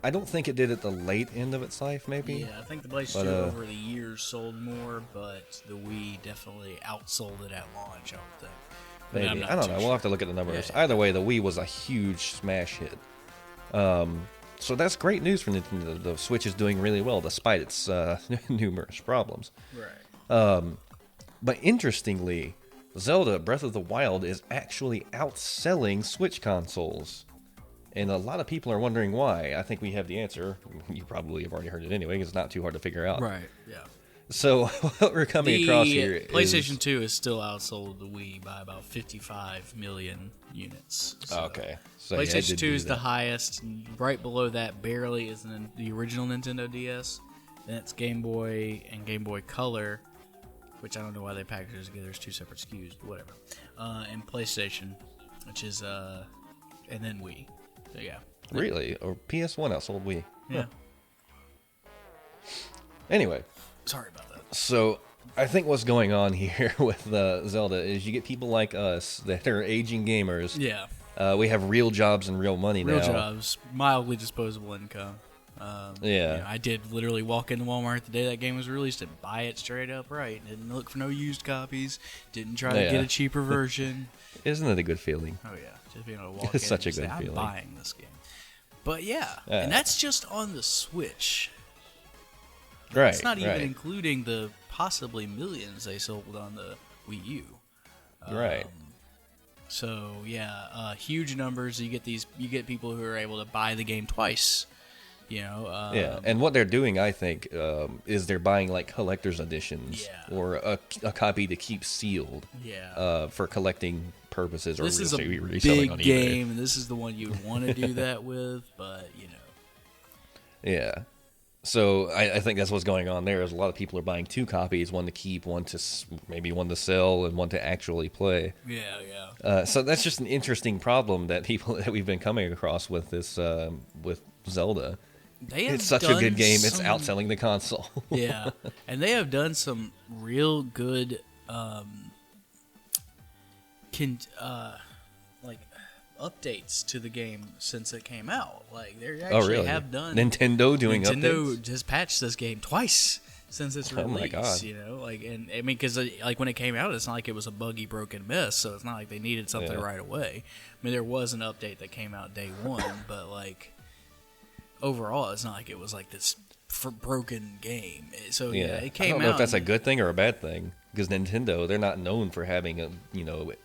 I don't think it did at the late end of its life, maybe. Yeah, I think the PlayStation over the years sold more, but the Wii definitely outsold it at launch, I would think. Maybe. I don't know. We'll have to look at the numbers. Yeah. Either way, the Wii was a huge smash hit. So that's great news for Nintendo. The Switch is doing really well despite its numerous problems. Right. But interestingly, Zelda Breath of the Wild is actually outselling Switch consoles. And a lot of people are wondering why. I think we have the answer. You probably have already heard it anyway, 'cause it's not too hard to figure out. Right. Yeah. So what we're coming across here PlayStation is... 2 is still outsold the Wii by about 55 million units. So Okay. So yeah, it PlayStation did 2 do is the that. highest. Right below that, barely, is the original Nintendo DS. Then it's Game Boy and Game Boy Color, which I don't know why they packaged it together. It's two separate SKUs, but whatever. And PlayStation, which is and then Wii. So yeah. Really? Or PS1 outsold Wii? Yeah. Anyway. Sorry about that. So I think what's going on here with Zelda is you get people like us that are aging gamers. Yeah. We have real jobs and real money Real now. jobs, mildly disposable income. Yeah. You know, I did literally walk into Walmart the day that game was released and buy it straight up right. Didn't look for no used copies. Didn't try to Yeah. get a cheaper version. Isn't it a good feeling? Oh yeah, just being able to walk It's in such and a good say, feeling. I'm buying this game. But yeah, Yeah. and that's just on the Switch. Right. It's not even right. including the possibly millions they sold on the Wii U. Right. So yeah, huge numbers. You get people who are able to buy the game twice. You know. Yeah, and what they're doing, I think, is they're buying like collector's editions Yeah. or a copy to keep sealed. Yeah. For collecting purposes or This is a reselling big on eBay. game, and this is the one you would want to do that with, but you know. Yeah. So I think that's what's going on there. Is a lot of people are buying two copies, one to keep, maybe one to sell, and one to actually play. Yeah, yeah. So that's just an interesting problem that we've been coming across with this with Zelda. It's such a good game. It's outselling the console. Yeah, and they have done some real good, like updates to the game since it came out. Like they actually have done. Nintendo doing Nintendo updates? has patched this game twice since its release. Oh my God. You know, like, and I mean, because like when it came out, it's not like it was a buggy, broken mess. So it's not like they needed something Yeah. right away. I mean, there was an update that came out day one, but like overall, it's not like it was like this broken game. So yeah, it came out. I don't know if that's a good thing or a bad thing because Nintendo, they're not known for having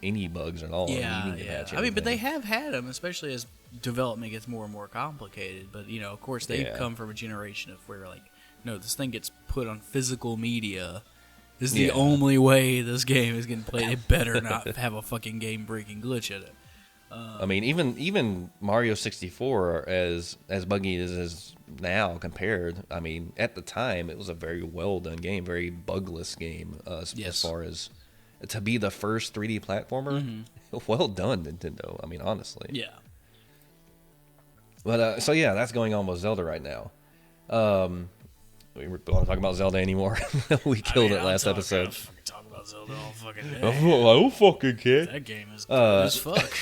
any bugs at all. Yeah, or needing to yeah. patch I mean, but they anything. have had them, especially as development gets more and more complicated. But you know, of course, they've Yeah. come from a generation of where like, no, this thing gets put on physical media. This is the Yeah. only way this game is getting played. It better not have a fucking game-breaking glitch in it. I mean, even Mario 64, as buggy as it is now compared, I mean, at the time, it was a very well done game, very bugless game. As far as to be the first 3D platformer, well done, Nintendo. I mean, honestly. Yeah. But so yeah, that's going on with Zelda right now. We don't want to talk about Zelda anymore. We killed it last episode. I'll fucking talk about Zelda all fucking day. I don't fucking care. That game is good as fuck.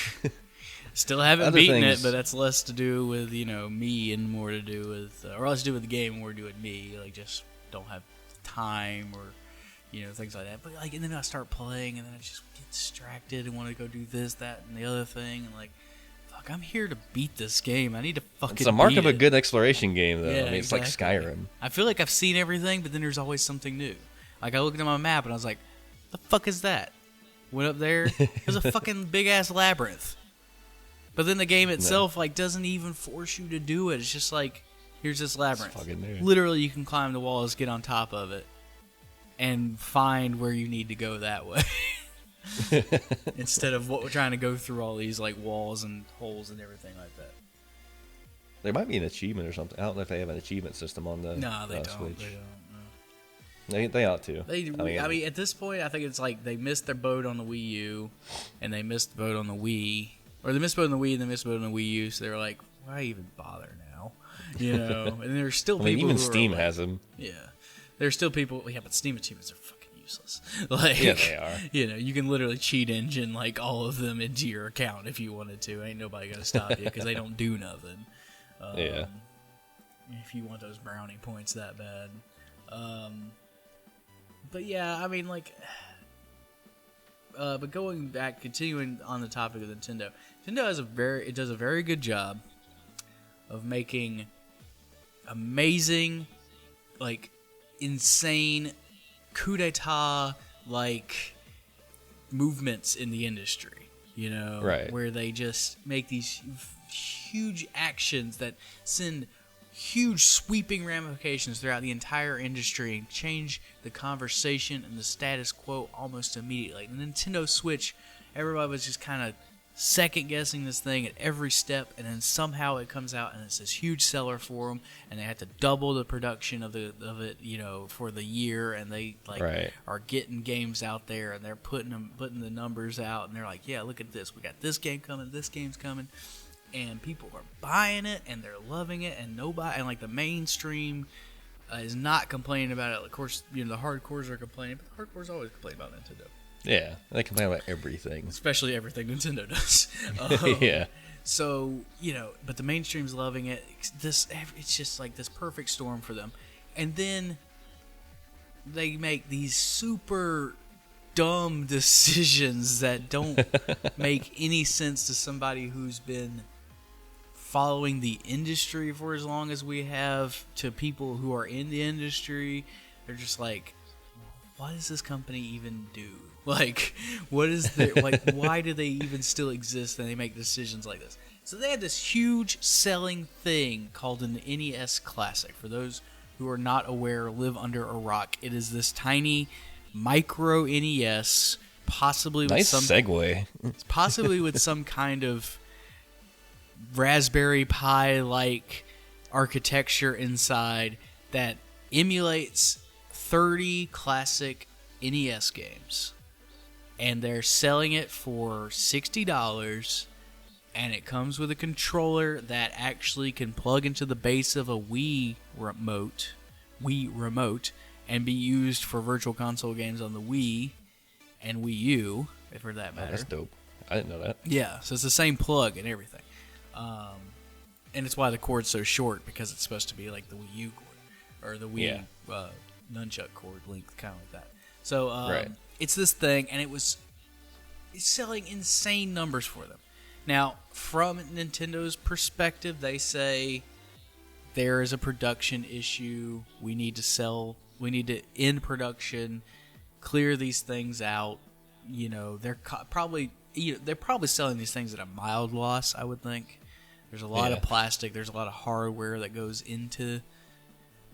Still haven't Other beaten things- it, but that's less to do with me and more to do with, or less to do with the game, more to do with me. Like just don't have time or things like that. But like, and then I start playing, and then I just get distracted and want to go do this, that, and the other thing, and like, fuck, I'm here to beat this game. I need to fucking. It's a mark beat of a it. good exploration game, though. Yeah, I mean, it's exactly. like Skyrim. I feel like I've seen everything, but then there's always something new. Like I looked at my map and I was like, "The fuck is that?" Went up there. There's a fucking big ass labyrinth. But then the game itself like doesn't even force you to do it. It's just like, here's this labyrinth. fucking there. Literally, you can climb the walls, get on top of it, and find where you need to go that way. Instead of trying to go through all these like walls and holes and everything like that. There might be an achievement or something. I don't know if they have an achievement system on the No, they don't. Switch. They don't. They ought to. I mean, at this point, I think it's like they missed their boat on the Wii U, and they missed the boat on the Wii, or they missed the boat on the Wii and they missed the boat on the Wii U. So they were like, "Why even bother now?" And there's still I people. mean, even who Steam are like, has them. Yeah, there's still people. Yeah, but Steam achievements are fucking useless. Like, Yeah, they are. You can literally cheat engine like all of them into your account if you wanted to. Ain't nobody gonna stop you because they don't do nothing. Yeah. If you want those brownie points that bad. But yeah, I mean, like, but going back, continuing on the topic of Nintendo does a very good job of making amazing, like, insane coup d'etat like movements in the industry. Right. Where they just make these huge actions that send huge sweeping ramifications throughout the entire industry and change the conversation and the status quo almost immediately. The Nintendo Switch, everybody was just kind of second guessing this thing at every step, and then somehow it comes out and it's this huge seller for them, and they had to double the production of it, for the year, and they are getting games out there, and they're putting the numbers out, and they're like, yeah, look at this, we got this game coming, this game's coming, and people are buying it and they're loving it, and the mainstream is not complaining about it. Of course, the hardcores are complaining, but the hardcores always complain about Nintendo. Yeah, they complain about everything. Especially everything Nintendo does. Yeah. So, but the mainstream's loving it. It's just like this perfect storm for them. And then they make these super dumb decisions that don't make any sense to somebody who's been following the industry for as long as we have, to people who are in the industry. They're just like, what does this company even do? Like, what is their, why do they even still exist and they make decisions like this? So they had this huge selling thing called an NES Classic. For those who are not aware, live under a rock. It is this tiny micro NES, possibly with possibly with some kind of Raspberry Pi-like architecture inside that emulates 30 classic NES games. And they're selling it for $60, and it comes with a controller that actually can plug into the base of a Wii remote, and be used for virtual console games on the Wii and Wii U, for that matter. Oh, that's dope. I didn't know that. Yeah, so it's the same plug and everything. And it's why the cord's so short, because it's supposed to be like the Wii U cord, or the Wii nunchuck cord length, kind of like that. So it's this thing, and it's selling insane numbers for them. Now, from Nintendo's perspective, they say there is a production issue. We need to end production, clear these things out. They're probably selling these things at a mild loss, I would think. There's a lot of plastic. There's a lot of hardware that goes into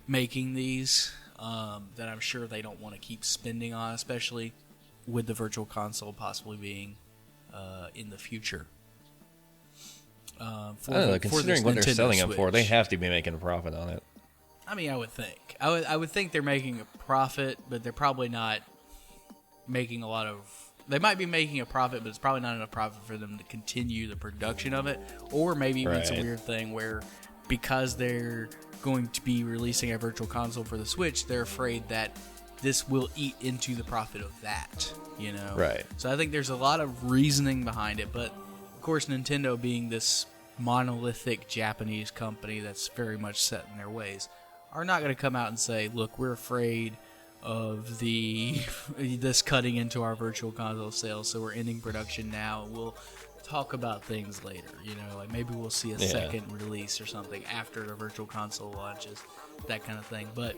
making these that I'm sure they don't want to keep spending on, especially with the virtual console possibly being in the future. Considering what they're selling them for, they have to be making a profit on it. I mean, I would think. I would think they're making a profit, but they're probably not making a lot of... They might be making a profit, but it's probably not enough profit for them to continue the production of it. Or maybe even it's a weird thing where, because they're going to be releasing a virtual console for the Switch, they're afraid that this will eat into the profit of that, Right. So I think there's a lot of reasoning behind it, but of course Nintendo, being this monolithic Japanese company that's very much set in their ways, are not going to come out and say, look, we're afraid of this cutting into our virtual console sales, so we're ending production now. We'll talk about things later, like maybe we'll see a second release or something after the virtual console launches, that kind of thing. But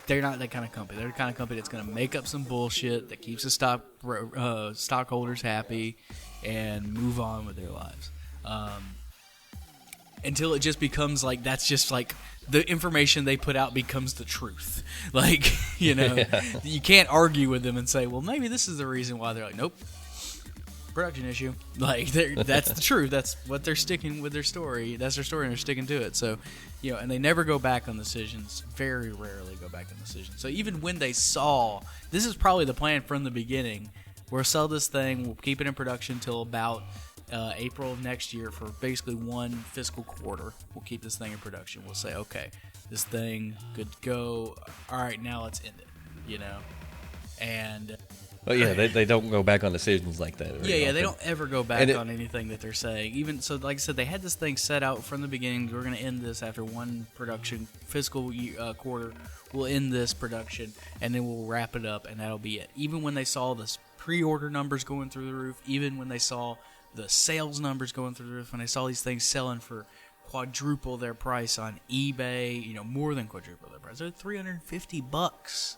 they're not that kind of company. They're the kind of company that's going to make up some bullshit that keeps the stockholders happy and move on with their lives. Until it just becomes like, that's just like the information they put out becomes the truth. Like, you can't argue with them and say, well, maybe this is the reason why. They're like, nope, production issue. Like, that's the truth. That's what they're sticking with their story. That's their story, and they're sticking to it. So, and they never go back on decisions. Very rarely go back on decisions. So even when they saw, this is probably the plan from the beginning. We'll sell this thing. We'll keep it in production until about April of next year for basically one fiscal quarter. We'll keep this thing in production. We'll say, okay, this thing good to go. All right, now let's end it. And but they don't go back on decisions like that. They don't ever go back on anything that they're saying. Even so, like I said, they had this thing set out from the beginning. We're going to end this after one production fiscal quarter. We'll end this production, and then we'll wrap it up, and that'll be it. Even when they saw the pre-order numbers going through the roof, even when they saw the sales numbers going through the roof, when I saw these things selling for quadruple their price on eBay, more than quadruple their price. They're $350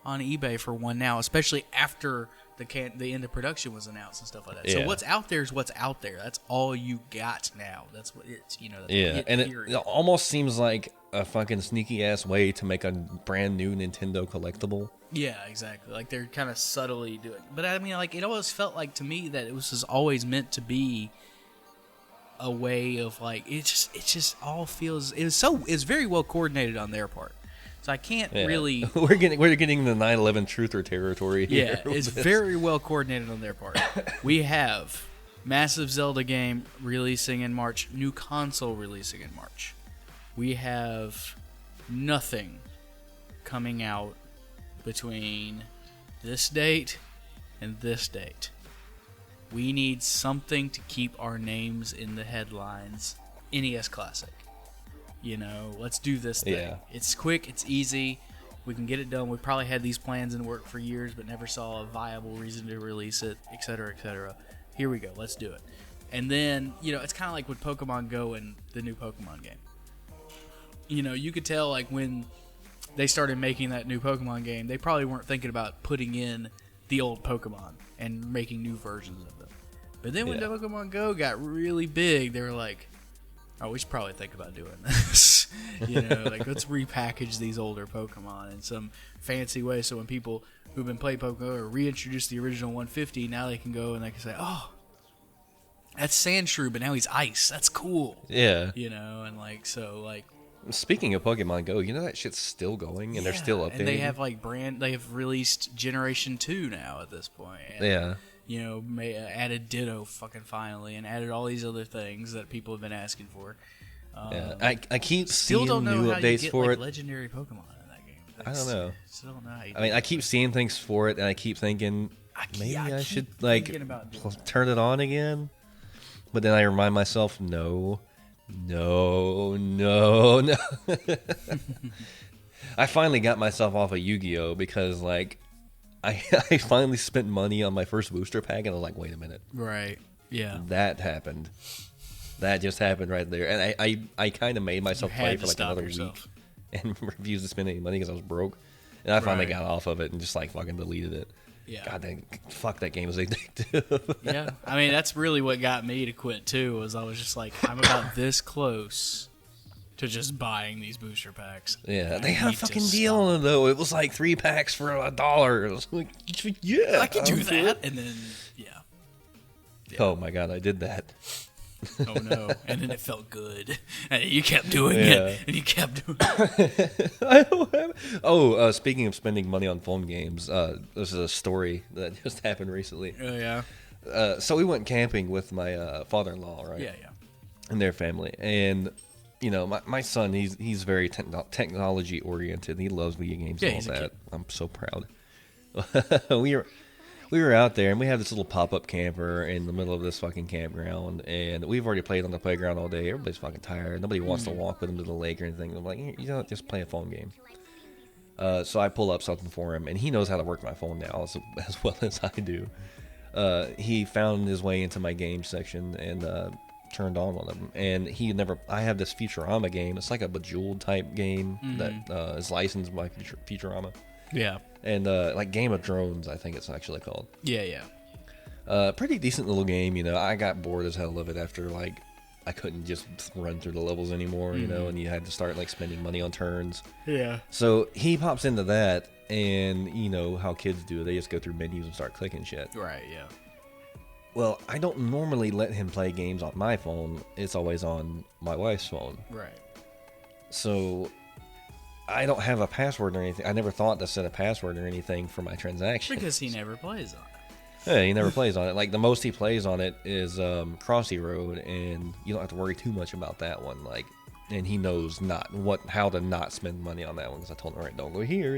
on eBay for one now, especially after the end of production was announced and stuff like that. Yeah. So what's out there is what's out there. That's all you got now. That's what it's, that's Yeah, it, and period. it almost seems like a fucking sneaky ass way to make a brand new Nintendo collectible. Yeah, exactly. Like they're kind of subtly doing, but I mean, like it always felt like to me that it was just always meant to be a way of like it just all feels it's very well coordinated on their part. So I can't really. we're getting the 9/11 truther territory here. Yeah, it's very well coordinated on their part. We have massive Zelda game releasing in March, new console releasing in March. We have nothing coming out between this date and this date. We need something to keep our names in the headlines. NES Classic. Let's do this thing. Yeah. It's quick, it's easy, we can get it done. We probably had these plans in work for years, but never saw a viable reason to release it, etc., etc. Here we go, let's do it. And then, it's kind of like with Pokemon Go and the new Pokemon game. You could tell, like, when they started making that new Pokemon game, they probably weren't thinking about putting in the old Pokemon and making new versions of them. But then when the Pokemon Go got really big, they were like, oh, we should probably think about doing this. Like let's repackage these older Pokemon in some fancy way, so when people who've been playing Pokemon or reintroduce the original 150, now they can go and they can say, oh, that's Sandshrew, but now he's ice. That's cool. Yeah. And like Speaking of Pokemon Go, that shit's still going and they're still updating. And they have they have released Generation 2 now at this point. And, yeah. Added Ditto fucking finally, and added all these other things that people have been asking for. Yeah. I keep still seeing don't know new how updates you get, for it. legendary Pokemon in that game. I don't know. Still don't know how you I mean, I keep seeing things for it, and I keep thinking maybe I should turn it on again. But then I remind myself, no. I finally got myself off of Yu-Gi-Oh because I finally spent money on my first booster pack, and I was like, wait a minute. Right. Yeah. That happened. That just happened right there. And I kind of made myself play for another week and refused to spend any money because I was broke. And I finally got off of it and just fucking deleted it. Yeah. God dang, fuck, that game was addictive. Yeah. I mean, that's really what got me to quit too, was I was just like, I'm about this close to just buying these booster packs. Yeah, they had a fucking deal on them though. It was like 3 packs for $1. It was like, yeah, I could do that. And then, yeah. Oh my god, I did that. Oh no. And then it felt good. And you kept doing it. And you kept doing it. I don't have... speaking of spending money on phone games, this is a story that just happened recently. Oh, yeah. So we went camping with my father-in-law, right? Yeah. And their family. And, my son, he's very technology-oriented. He loves video games and all that. I'm so proud. We were out there, and we have this little pop-up camper in the middle of this fucking campground, and we've already played on the playground all day. Everybody's fucking tired. Nobody wants to walk with him to the lake or anything. I'm like, just play a phone game. So I pull up something for him, and he knows how to work my phone now as well as I do. He found his way into my game section and turned on one of them. And I have this Futurama game. It's like a Bejeweled type game that is licensed by Futurama. Yeah. And Game of Drones, I think it's actually called. Yeah. Pretty decent little game, I got bored as hell of it after I couldn't just run through the levels anymore, and you had to start spending money on turns. Yeah. So he pops into that, and how kids do, they just go through menus and start clicking shit. Right. Yeah. Well, I don't normally let him play games on my phone. It's always on my wife's phone. Right. So I don't have a password or anything. I never thought to set a password or anything for my transaction. Because he never plays on it. Yeah, he never plays on it. The most he plays on it is Crossy Road, and you don't have to worry too much about that one. And he knows how to not spend money on that one, because I told him, all right, don't go here,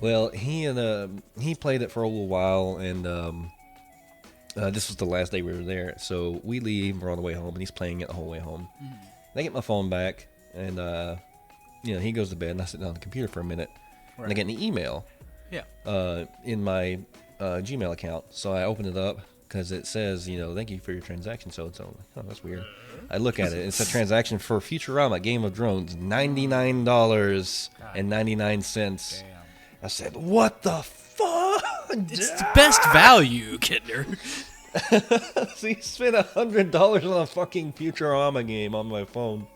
Well, he played it for a little while, and this was the last day we were there. So we leave, we're on the way home, and he's playing it the whole way home. I get my phone back, and he goes to bed, and I sit down on the computer for a minute, and I get an email in my Gmail account. So I open it up because it says, thank you for your transaction. So oh, that's weird. I look at it. It's a transaction for Futurama Game of Drones, $99.99. I said, "What the fuck?" It's the best value, Kinder. So you spent $100 on a fucking Futurama game on my phone.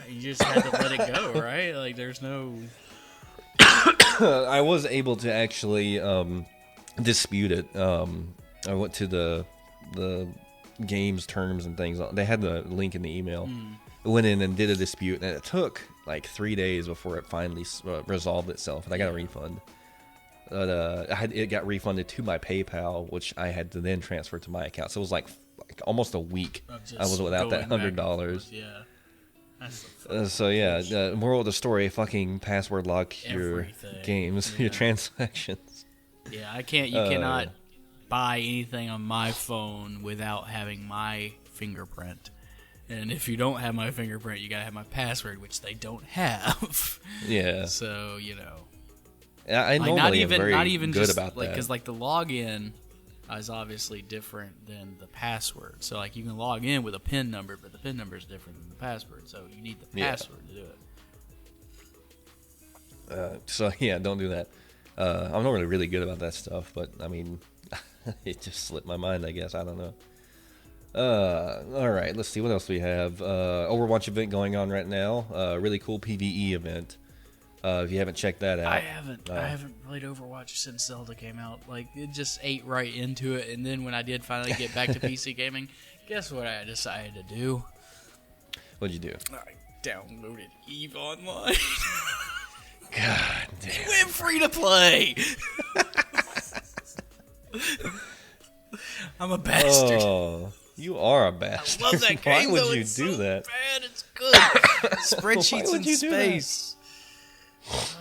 You just had to let it go, right? Like, there's no... I was able to actually dispute it. I went to the game's terms and things. They had the link in the email. I went in and did a dispute, and it took like 3 days before it finally resolved itself, and I got a refund. But it got refunded to my PayPal, which I had to then transfer to my account. So it was like almost a week I was without that $100. Yeah. So yeah, the moral of the story: fucking password lock your games, your transactions. Yeah, I can't. You cannot buy anything on my phone without having my fingerprint. And if you don't have my fingerprint, you gotta have my password, which they don't have. Yeah. So I like, normally am very not even good just, about like, that. because like the login is obviously different than the password. So like you can log in with a PIN number, but the PIN number is different than the password. So you need the password to do it. So yeah, don't do that. I'm not really good about that stuff, but I mean, it just slipped my mind. I guess I don't know. All right, let's see what else we have. Overwatch event going on right now. Really cool PvE event. If you haven't checked that out, I haven't played Overwatch since Zelda came out. Like, it just ate right into it. And then when I did finally get back to PC gaming, guess what I decided to do? What'd you do? I downloaded EVE Online. God damn. It went free to play. I'm a bastard. Oh, you are a bastard. I love that game. Why would though. you It's do so that? Bad. It's good. Spreadsheets in space. Oh,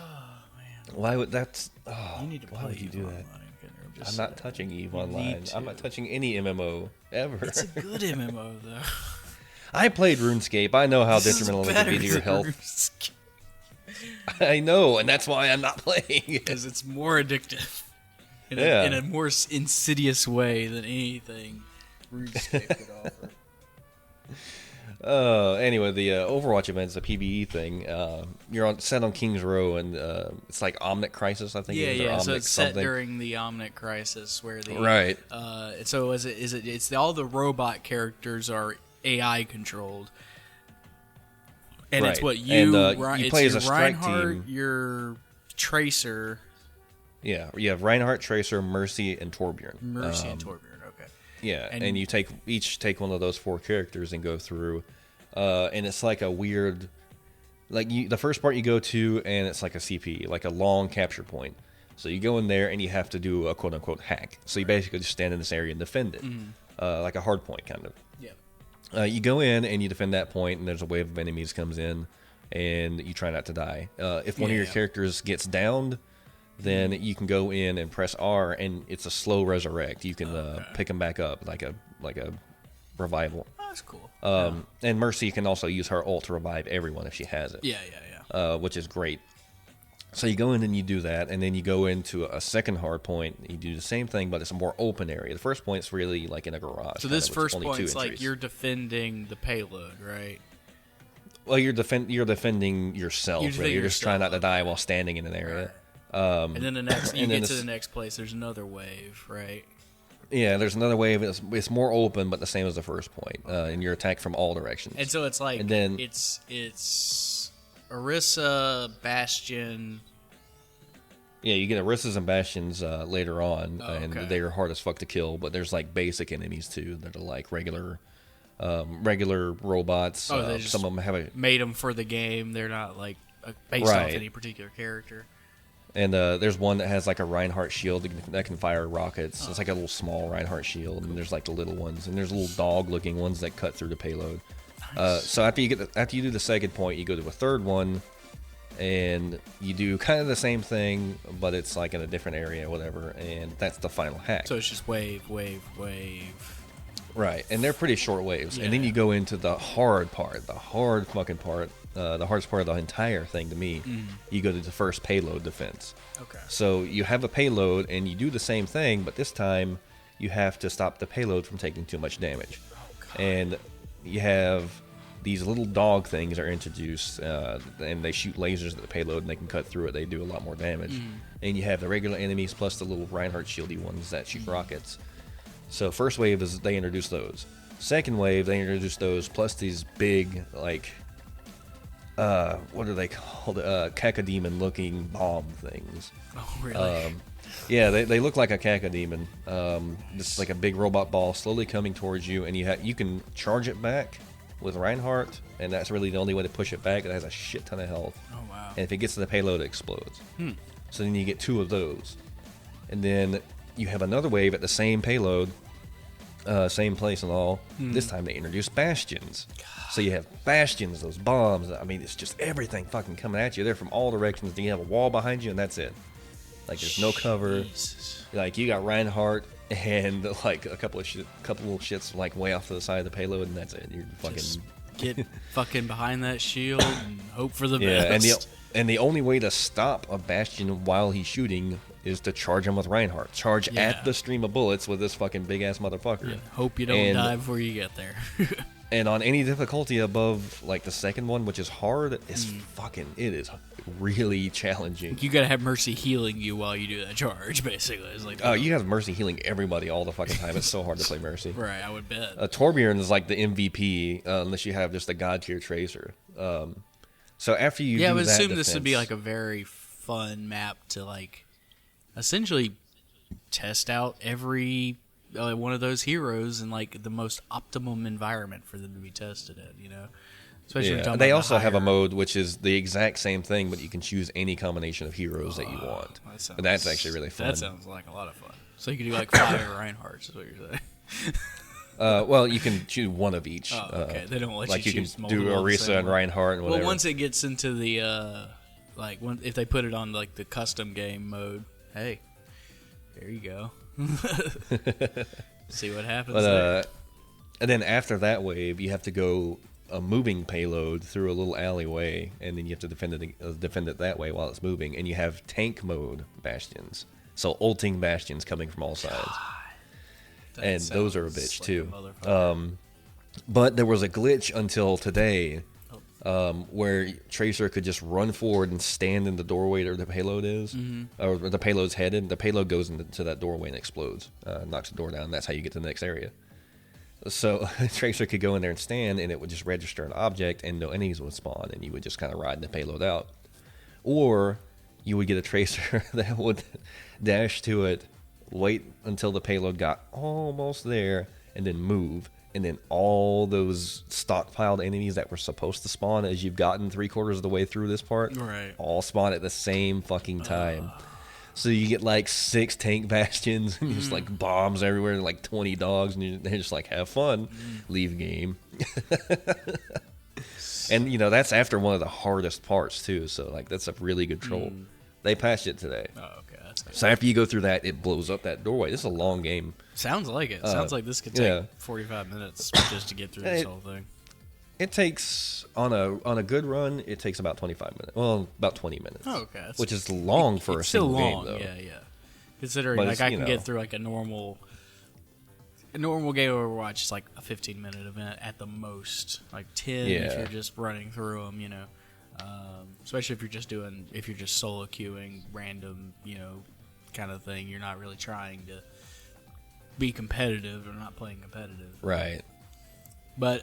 man. Why would that's? Oh, You need to why play would you EVE do that? Online, Kendra. I'm not touching EVE You Online. need I'm not to. touching any MMO ever. It's a good MMO though. I played RuneScape. I know how This is detrimental it can be to your better than health. I know, and that's why I'm not playing it. Because it's more addictive. In a more insidious way than anything RuneScape could offer. Anyway, the Overwatch event is a PvE thing. You're set on King's Row, and it's like Omnic Crisis, I think. Yeah, it is, or yeah. Omnic So it's something. set during the Omnic Crisis, where the Right. So it's all the robot characters are AI controlled, and it's Right. what you And, you play as a strike Reinhardt, team. your Tracer, Yeah, you have Reinhardt, Tracer, Mercy, and Torbjorn. Mercy, and Torbjorn. Okay. Yeah, And- and you take one of those 4 characters and go through, and it's like a weird, the first part you go to, and it's like a CP, like a long capture point. So you go in there and you have to do a quote unquote hack. So you basically just stand in this area and defend it, like a hard point kind of. Yeah. You go in and you defend that point, and there's a wave of enemies comes in, and you try not to die. If one of your Yeah. characters gets downed, then you can go in and press R, and it's a slow resurrect. You can pick them back up like a revival. Oh, that's cool. And Mercy can also use her ult to revive everyone if she has it. Yeah. Which is great. So you go in and you do that, and then you go into a second hard point. You do the same thing, but it's a more open area. The first point's really like in a garage. So kind this of, with first only 2 point's like entries. you're defending the payload, right? Well, you're defending yourself. You're Really. You're just trying not to yourself, die while standing in an area. And then the next, you and then get to this- the next place. There's another wave, right? Yeah, there's another wave. It's more open, but the same as the first point, and you're attacked from all directions. And so it's like, And then- it's Orisa, Bastion. Yeah, you get Orisas and Bastions later on, Oh, and okay. they're hard as fuck to kill. But there's like basic enemies too that are like regular robots. Oh, they just some of them have a made them for the game. They're not like based off Right. any particular character. and there's one that has like a Reinhardt shield that can fire rockets. It's like a little small Reinhardt shield, and there's like the little ones, and there's little dog-looking ones that cut through the payload. So after you do the second point, you go to a third one, and you do kind of the same thing, but it's like in a different area, whatever. And that's the final hack. So it's just wave, wave, wave. Right, and they're pretty short waves. And then Yeah. you go into the hard part, the hard fucking part, the hardest part of the entire thing to me. You go to the first payload defense. Okay. So you have a payload, and you do the same thing, but this time you have to stop the payload from taking too much damage. And you have these little dog things are introduced, and they shoot lasers at the payload, and they can cut through it. They do a lot more damage. And you have the regular enemies plus the little Reinhardt shieldy ones that shoot rockets. So first wave is they introduce those. Second wave, they introduce those plus these big, like, what are they called? Cacodemon looking bomb things. Oh, really? Yeah, they look like a cacodemon. Just like a big robot ball slowly coming towards you, and you can charge it back with Reinhardt, and that's really the only way to push it back. It has a shit ton of health. Oh, wow. And if it gets to the payload, it explodes. So then you get 2 of those. And then you have another wave at the same payload, same place and all. This time they introduce bastions. So you have bastions, those bombs. I mean, it's just everything fucking coming at you. They're from all directions. Then you have a wall behind you, and that's it. Like, there's no cover. Jesus. Like, you got Reinhardt and like a couple little shits like way off to the side of the payload, and that's it. You're fucking Just get fucking behind that shield and hope for the yeah. best. And the only way to stop a bastion while he's shooting is to charge him with Reinhardt. Charge at the stream of bullets with this fucking big ass motherfucker. Yeah, hope you don't die before you get there. And on any difficulty above like the second one, which is hard, it's it is really challenging. You gotta have Mercy healing you while you do that charge, basically. It's like, you have Mercy healing everybody all the fucking time. It's so hard to play Mercy. Right, I would bet. Torbjorn is like the MVP, unless you have just a god tier tracer. So after you do I would that assume this would be defense- like a very fun map to like essentially test out every one of those heroes in like the most optimum environment for them to be tested in, you know. Especially when you're talking they about also have a higher- mode which is the exact same thing, but you can choose any combination of heroes that you want. And that's actually really fun. That sounds like a lot of fun. So you can do like 5 Reinhardts, is what you're saying. Well, you can choose one of each. Oh, okay. They don't let like you you choose can multiple do at the Orisa same and one. Reinhardt and whatever. Well, once it gets into the if they put it on like the custom game mode, hey, there you go. See what happens there. And then after that wave, you have to go a moving payload through a little alleyway, and then you have to defend it that way while it's moving. And you have tank mode bastions, so ulting bastions coming from all sides. That And those are a sounds bitch like too. motherfucker. But there was a glitch until today, where Tracer could just run forward and stand in the doorway where the payload is, or where the payload's headed. The payload goes into that doorway and explodes, knocks the door down. And that's how you get to the next area. So Tracer could go in there and stand, and it would just register an object, and no enemies would spawn, and you would just kind of ride the payload out. Or you would get a Tracer that would dash to it, wait until the payload got almost there, and then move. And then all those stockpiled enemies that were supposed to spawn as you've gotten 3/4 of the way through this part, Right. all spawn at the same fucking time. So you get like 6 tank bastions and just like bombs everywhere and like 20 dogs, and they're just like, have fun, leave game. And that's after one of the hardest parts too. So like that's a really good troll. They patched it today. Oh, okay, that's good. So after you go through that, it blows up that doorway. This is a long game. Sounds like it. Sounds like this could take yeah. 45 minutes just to get through this whole thing. It takes on a good run. It takes about 25 minutes. Well, about 20 minutes. Oh, okay. That's- Which is long for a It's still single long, game, though. yeah. Considering But like it's, I can get through like a normal game of Overwatch is like a 15-minute event at the most, like 10 if Yeah. you're just running through them, especially if you're just solo queuing random, kind of thing. You're not really trying to be competitive or not playing competitive, Right. But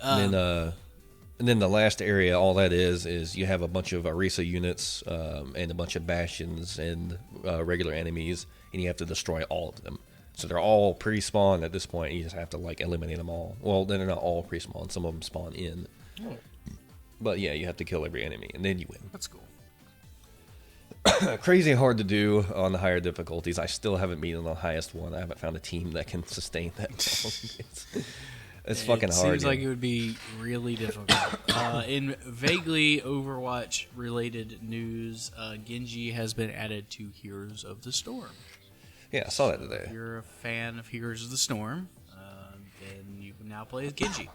And then the last area, all that is you have a bunch of Orisa units and a bunch of bastions and regular enemies, and you have to destroy all of them. So they're all pre-spawned at this point. You just have to like eliminate them all. Well, they're not all pre-spawned. Some of them spawn in. Oh. But yeah, you have to kill every enemy, and then you win. that's cool. Crazy hard to do on the higher difficulties. I still haven't beaten the highest one. I haven't found a team that can sustain that long. It's fucking hard. Seems like it would be really difficult. In vaguely Overwatch-related news, Genji has been added to Heroes of the Storm. Yeah, I saw that If today. you're a fan of Heroes of the Storm, then you can now play as Genji.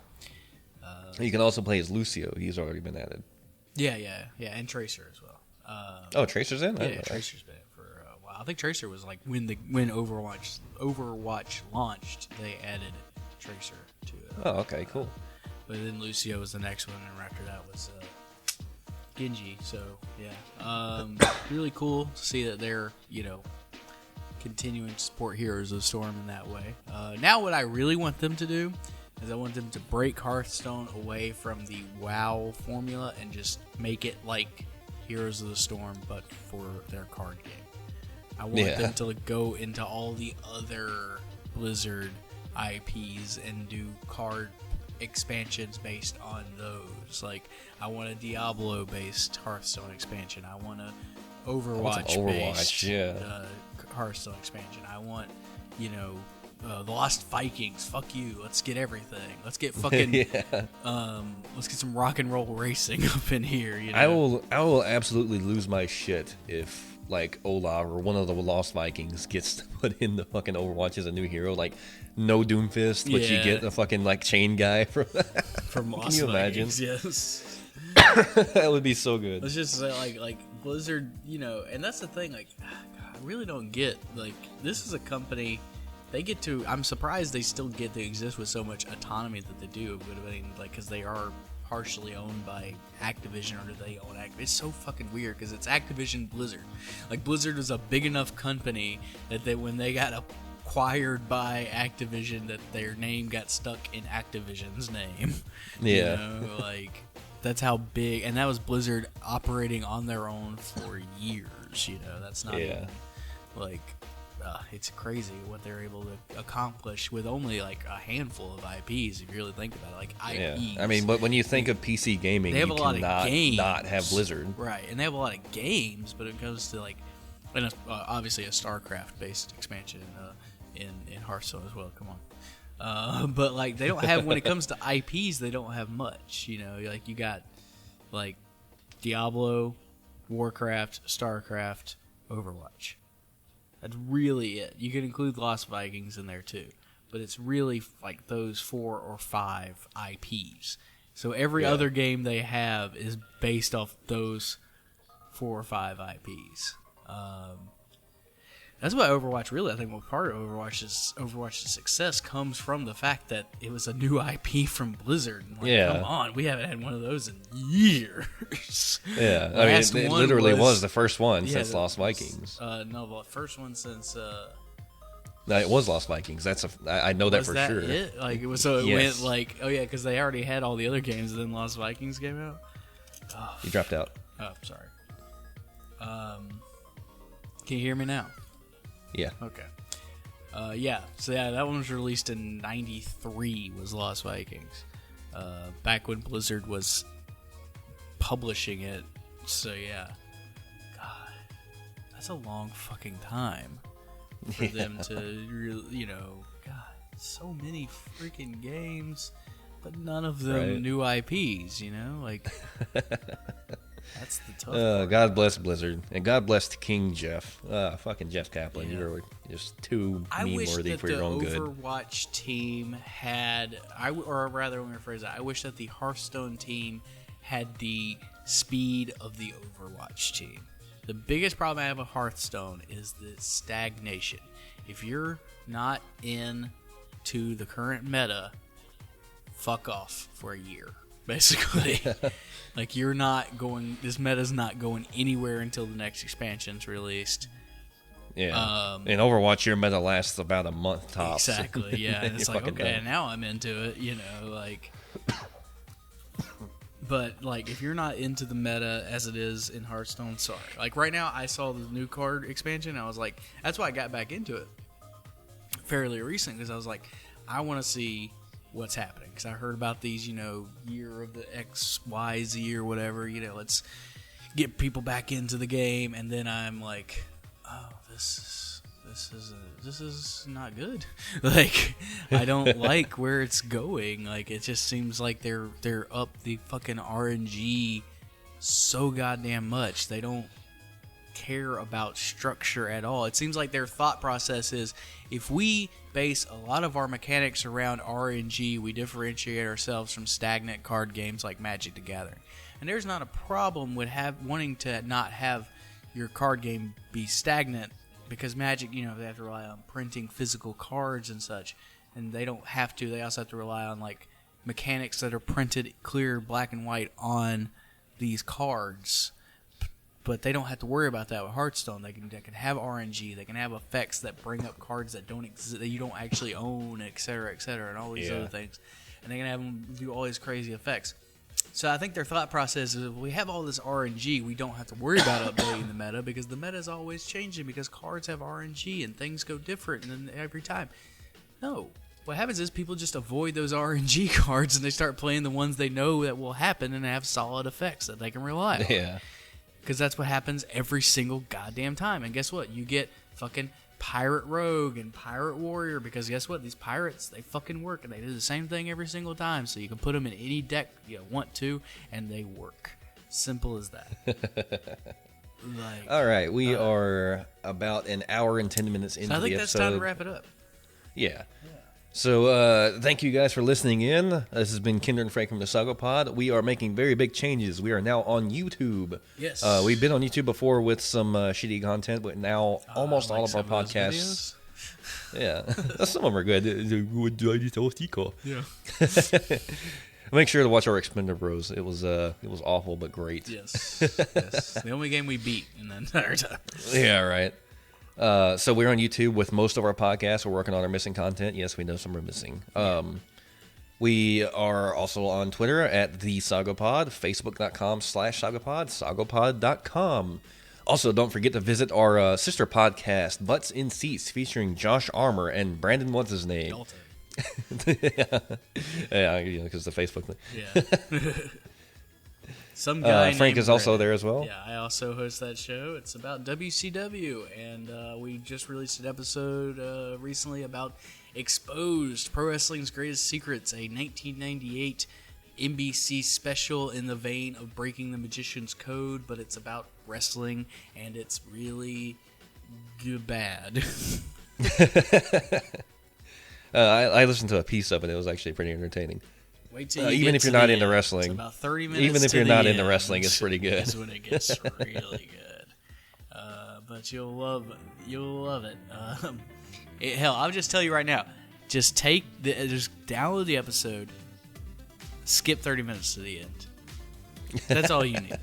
You can also play as Lucio. He's already been added. Yeah, and Tracer as well. Oh, Tracer's in? I didn't Yeah, know that. Tracer's been in for a while. I think Tracer was like when Overwatch launched, they added Tracer to it. Oh, okay, cool. But then Lucio was the next one, and after that was Genji. So yeah, really cool to see that they're continuing to support Heroes of the Storm in that way. Now, what I really want them to do is I want them to break Hearthstone away from the WoW formula and just make it like Heroes of the Storm, but for their card game. I want them to go into all the other Blizzard IPs and do card expansions based on those. Like, I want a Diablo-based Hearthstone expansion. I want a Overwatch-based Hearthstone expansion. I want, the Lost Vikings. Fuck you. Let's get everything. Let's get fucking. Let's get some rock and roll racing up in here. I will absolutely lose my shit if like Olaf or one of the Lost Vikings gets put in the fucking Overwatch as a new hero. Like, no Doomfist, but you get a fucking like chain guy from Lost Can you imagine? Vikings, yes. That would be so good. Let's just say like Blizzard, and that's the thing. Like, I really don't get, like, this is a company. They get to. I'm surprised they still get to exist with so much autonomy that they do. But I mean, like, because they are partially owned by Activision, or do they own Activision? It's so fucking weird because it's Activision Blizzard. Like, Blizzard was a big enough company that when they got acquired by Activision, that their name got stuck in Activision's name. Yeah. That's how big, and that was Blizzard operating on their own for years. That's not even, it's crazy what they're able to accomplish with only like a handful of IPs. If you really think about it, like IPs. Yeah. I mean, but when you think of PC gaming, they have you a lot cannot of games, not have Blizzard, right? And they have a lot of games, but it goes to like, and obviously a StarCraft-based expansion in Hearthstone as well. Come on. But like, they don't have, when it comes to IPs, they don't have much. Like, you got like Diablo, Warcraft, StarCraft, Overwatch. That's really it. You can include Lost Vikings in there too, but it's really like those 4 or 5 IPs. So every other game they have is based off those 4 or 5 IPs. That's why Overwatch, really, I think what part of Overwatch's success comes from the fact that it was a new IP from Blizzard. Like, come on, we haven't had one of those in years. Yeah, I mean, it literally was the first one since Lost Vikings. No, the first one since. No, it was Lost Vikings. I know that for sure. It? Like, it was, so it went like, oh yeah, because they already had all the other games, and then Lost Vikings came out. Oh, you dropped out. Oh, sorry. Can you hear me now? Yeah. Okay. So that one was released in '93. Was Lost Vikings, back when Blizzard was publishing it. So yeah, God, that's a long fucking time for them to really, God, so many freaking games, but none of them new IPs. Like. That's the tough part. God bless Blizzard, and God bless King Jeff. Fucking Jeff Kaplan. Yeah. You're just too meme-worthy for your own good. I wish that the Overwatch team had, or rather, let me rephrase that. I wish that the Hearthstone team had the speed of the Overwatch team. The biggest problem I have with Hearthstone is the stagnation. If you're not into the current meta, fuck off for a year. Basically, like, you're not going. This meta's not going anywhere until the next expansion's released. Yeah, in Overwatch, your meta lasts about a month tops. Exactly. Yeah, and it's like, okay, now I'm into it. Like. But like, if you're not into the meta as it is in Hearthstone, sorry. Like, right now, I saw the new card expansion. And I was like, that's why I got back into it fairly recent, because I was like, I want to see what's happening, because I heard about these, year of the XYZ or whatever, let's get people back into the game, and then I'm like, oh, this is not good. Like, I don't like where it's going. Like, it just seems like they're up the fucking RNG so goddamn much. They don't care about structure at all. It seems like their thought process is, if we base a lot of our mechanics around RNG, we differentiate ourselves from stagnant card games like Magic the Gathering. And there's not a problem with wanting to not have your card game be stagnant, because Magic, they have to rely on printing physical cards and such, and they don't have to. They also have to rely on like mechanics that are printed clear, black and white on these cards. But they don't have to worry about that with Hearthstone. They can have RNG. They can have effects that bring up cards that don't exist, that you don't actually own, et cetera, and all these other things. And they can have them do all these crazy effects. So I think their thought process is, if we have all this RNG, we don't have to worry about updating the meta, because the meta is always changing, because cards have RNG and things go different every time. No. What happens is people just avoid those RNG cards and they start playing the ones they know that will happen and have solid effects that they can rely on. Yeah. Because that's what happens every single goddamn time. And guess what? You get fucking Pirate Rogue and Pirate Warrior, because guess what? These pirates, they fucking work, and they do the same thing every single time. So you can put them in any deck you want to, and they work. Simple as that. All right, we are about an hour and 10 minutes into the episode. I think that's time to wrap it up. Yeah. So thank you guys for listening in. This has been Kinder and Frank from the SOGOpod. We are making very big changes. We are now on YouTube. Yes. We've been on YouTube before with some shitty content, but now almost all of our podcasts. Yeah. Some of them are good. Yeah. Make sure to watch our Expender Bros. It was awful but great. Yes. The only game we beat in the entire time. Yeah, right. So we're on YouTube with most of our podcasts. We're working on our missing content. Yes, we know some are missing. We are also on Twitter at the SOGOpod, Facebook.com/SOGOpod, SOGOpod.com. Also, don't forget to visit our sister podcast, Butts in Seats, featuring Josh Armour and Brandon, what's his name? Yeah, because the Facebook thing. Yeah. Some guy Frank is also Brandon. there as well. Yeah, I also host that show. It's about WCW, and we just released an episode recently about Exposed, Pro Wrestling's Greatest Secrets, a 1998 NBC special in the vein of Breaking the Magician's Code, but it's about wrestling, and it's really bad. I listened to a piece of it. It was actually pretty entertaining. Wait till even if you're not into wrestling, it's about 30 minutes. Even if to you're the not end into wrestling, it's pretty good. That's when it gets really good. But you'll love it. Hell, I'll just tell you right now. Just download the episode. Skip 30 minutes to the end. That's all you need.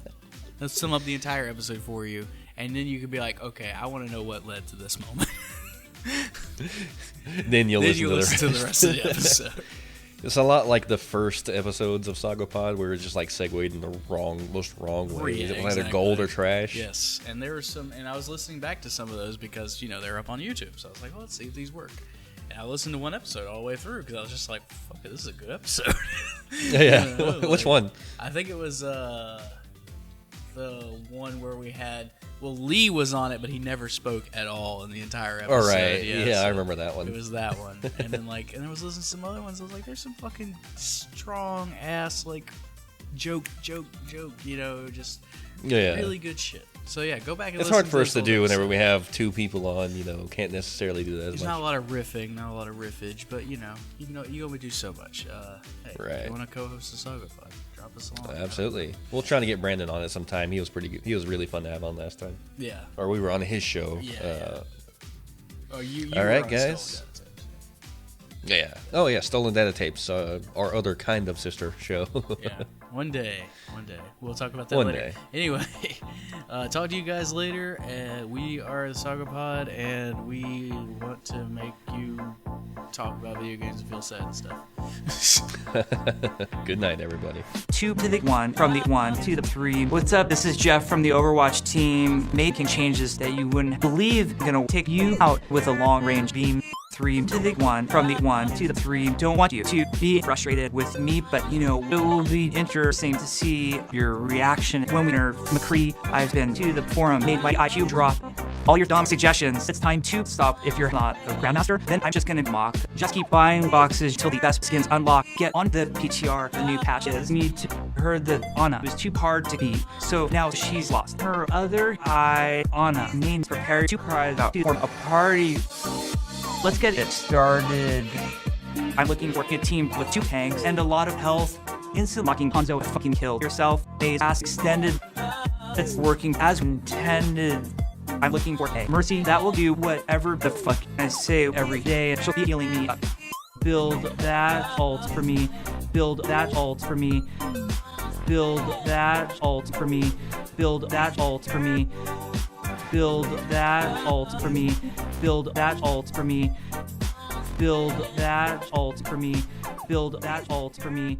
Let's sum up the entire episode for you, and then you can be like, okay, I want to know what led to this moment. Then you'll listen to the rest of the episode. It's a lot like the first episodes of SOGOpod, where it's just like segued in the most wrong way. Yeah, It's either gold or trash. Yes, and there were some, and I was listening back to some of those because they're up on YouTube. So I was like, well, let's see if these work. And I listened to one episode all the way through because I was just like, fuck it, this is a good episode. Yeah. Which one? I think it was the one where we had. Well, Lee was on it, but he never spoke at all in the entire episode. All right. Yeah, I so remember that one. It was that one. And then and I was listening to some other ones. I was like, there's some fucking strong ass joke, just really good shit. So yeah, go back and it's listen hard to for us to do whenever we have. have two people on. Can't necessarily do that as There's much. not a lot of riffing, not a lot of riffage, but you only do so much. Hey, Right. if you want to co-host a SOGOpod, drop us a line. Absolutely. We'll try to get Brandon on it sometime. He was pretty good. He was really fun to have on last time. Yeah. Or we were on his show. Yeah. You all were right, on guys. Stolen Data Tapes. Yeah. Oh yeah, Stolen Data Tapes, our other kind of sister show. Yeah. One day. We'll talk about that One later. day. Anyway, talk to you guys later. We are the SOGOpod, and we want to make you talk about video games and feel sad and stuff. Good night, everybody. 2 to the 1, from the 1 to the 3. What's up? This is Jeff from the Overwatch team, making changes that you wouldn't believe. Gonna take you out with a long-range beam. 3 to the 1, from the 1 to the 3. Don't want you to be frustrated with me, but it will be interesting to see your reaction when we nerf McCree. I've been to the forum, made my IQ drop. All your dumb suggestions. It's time to stop. If you're not a grandmaster, then I'm just gonna mock. Just keep buying boxes till the best skins unlock. Get on the PTR, the new patches. Need to heard that Anna was too hard to beat, so now she's lost her other eye. Anna means prepare to cry out for a party. Let's get it started. I'm looking for a team with 2 tanks and a lot of health. Instant locking Hanzo, fucking kill yourself. Base ass extended. It's working as intended. I'm looking for a Mercy that will do whatever the fuck I say every day. She'll be healing me up. Build that ult for me. build that alt for me, build that alt for me, build that alt for me, build that alt for me, build that alt for me, build that alt for me, build that alt for me.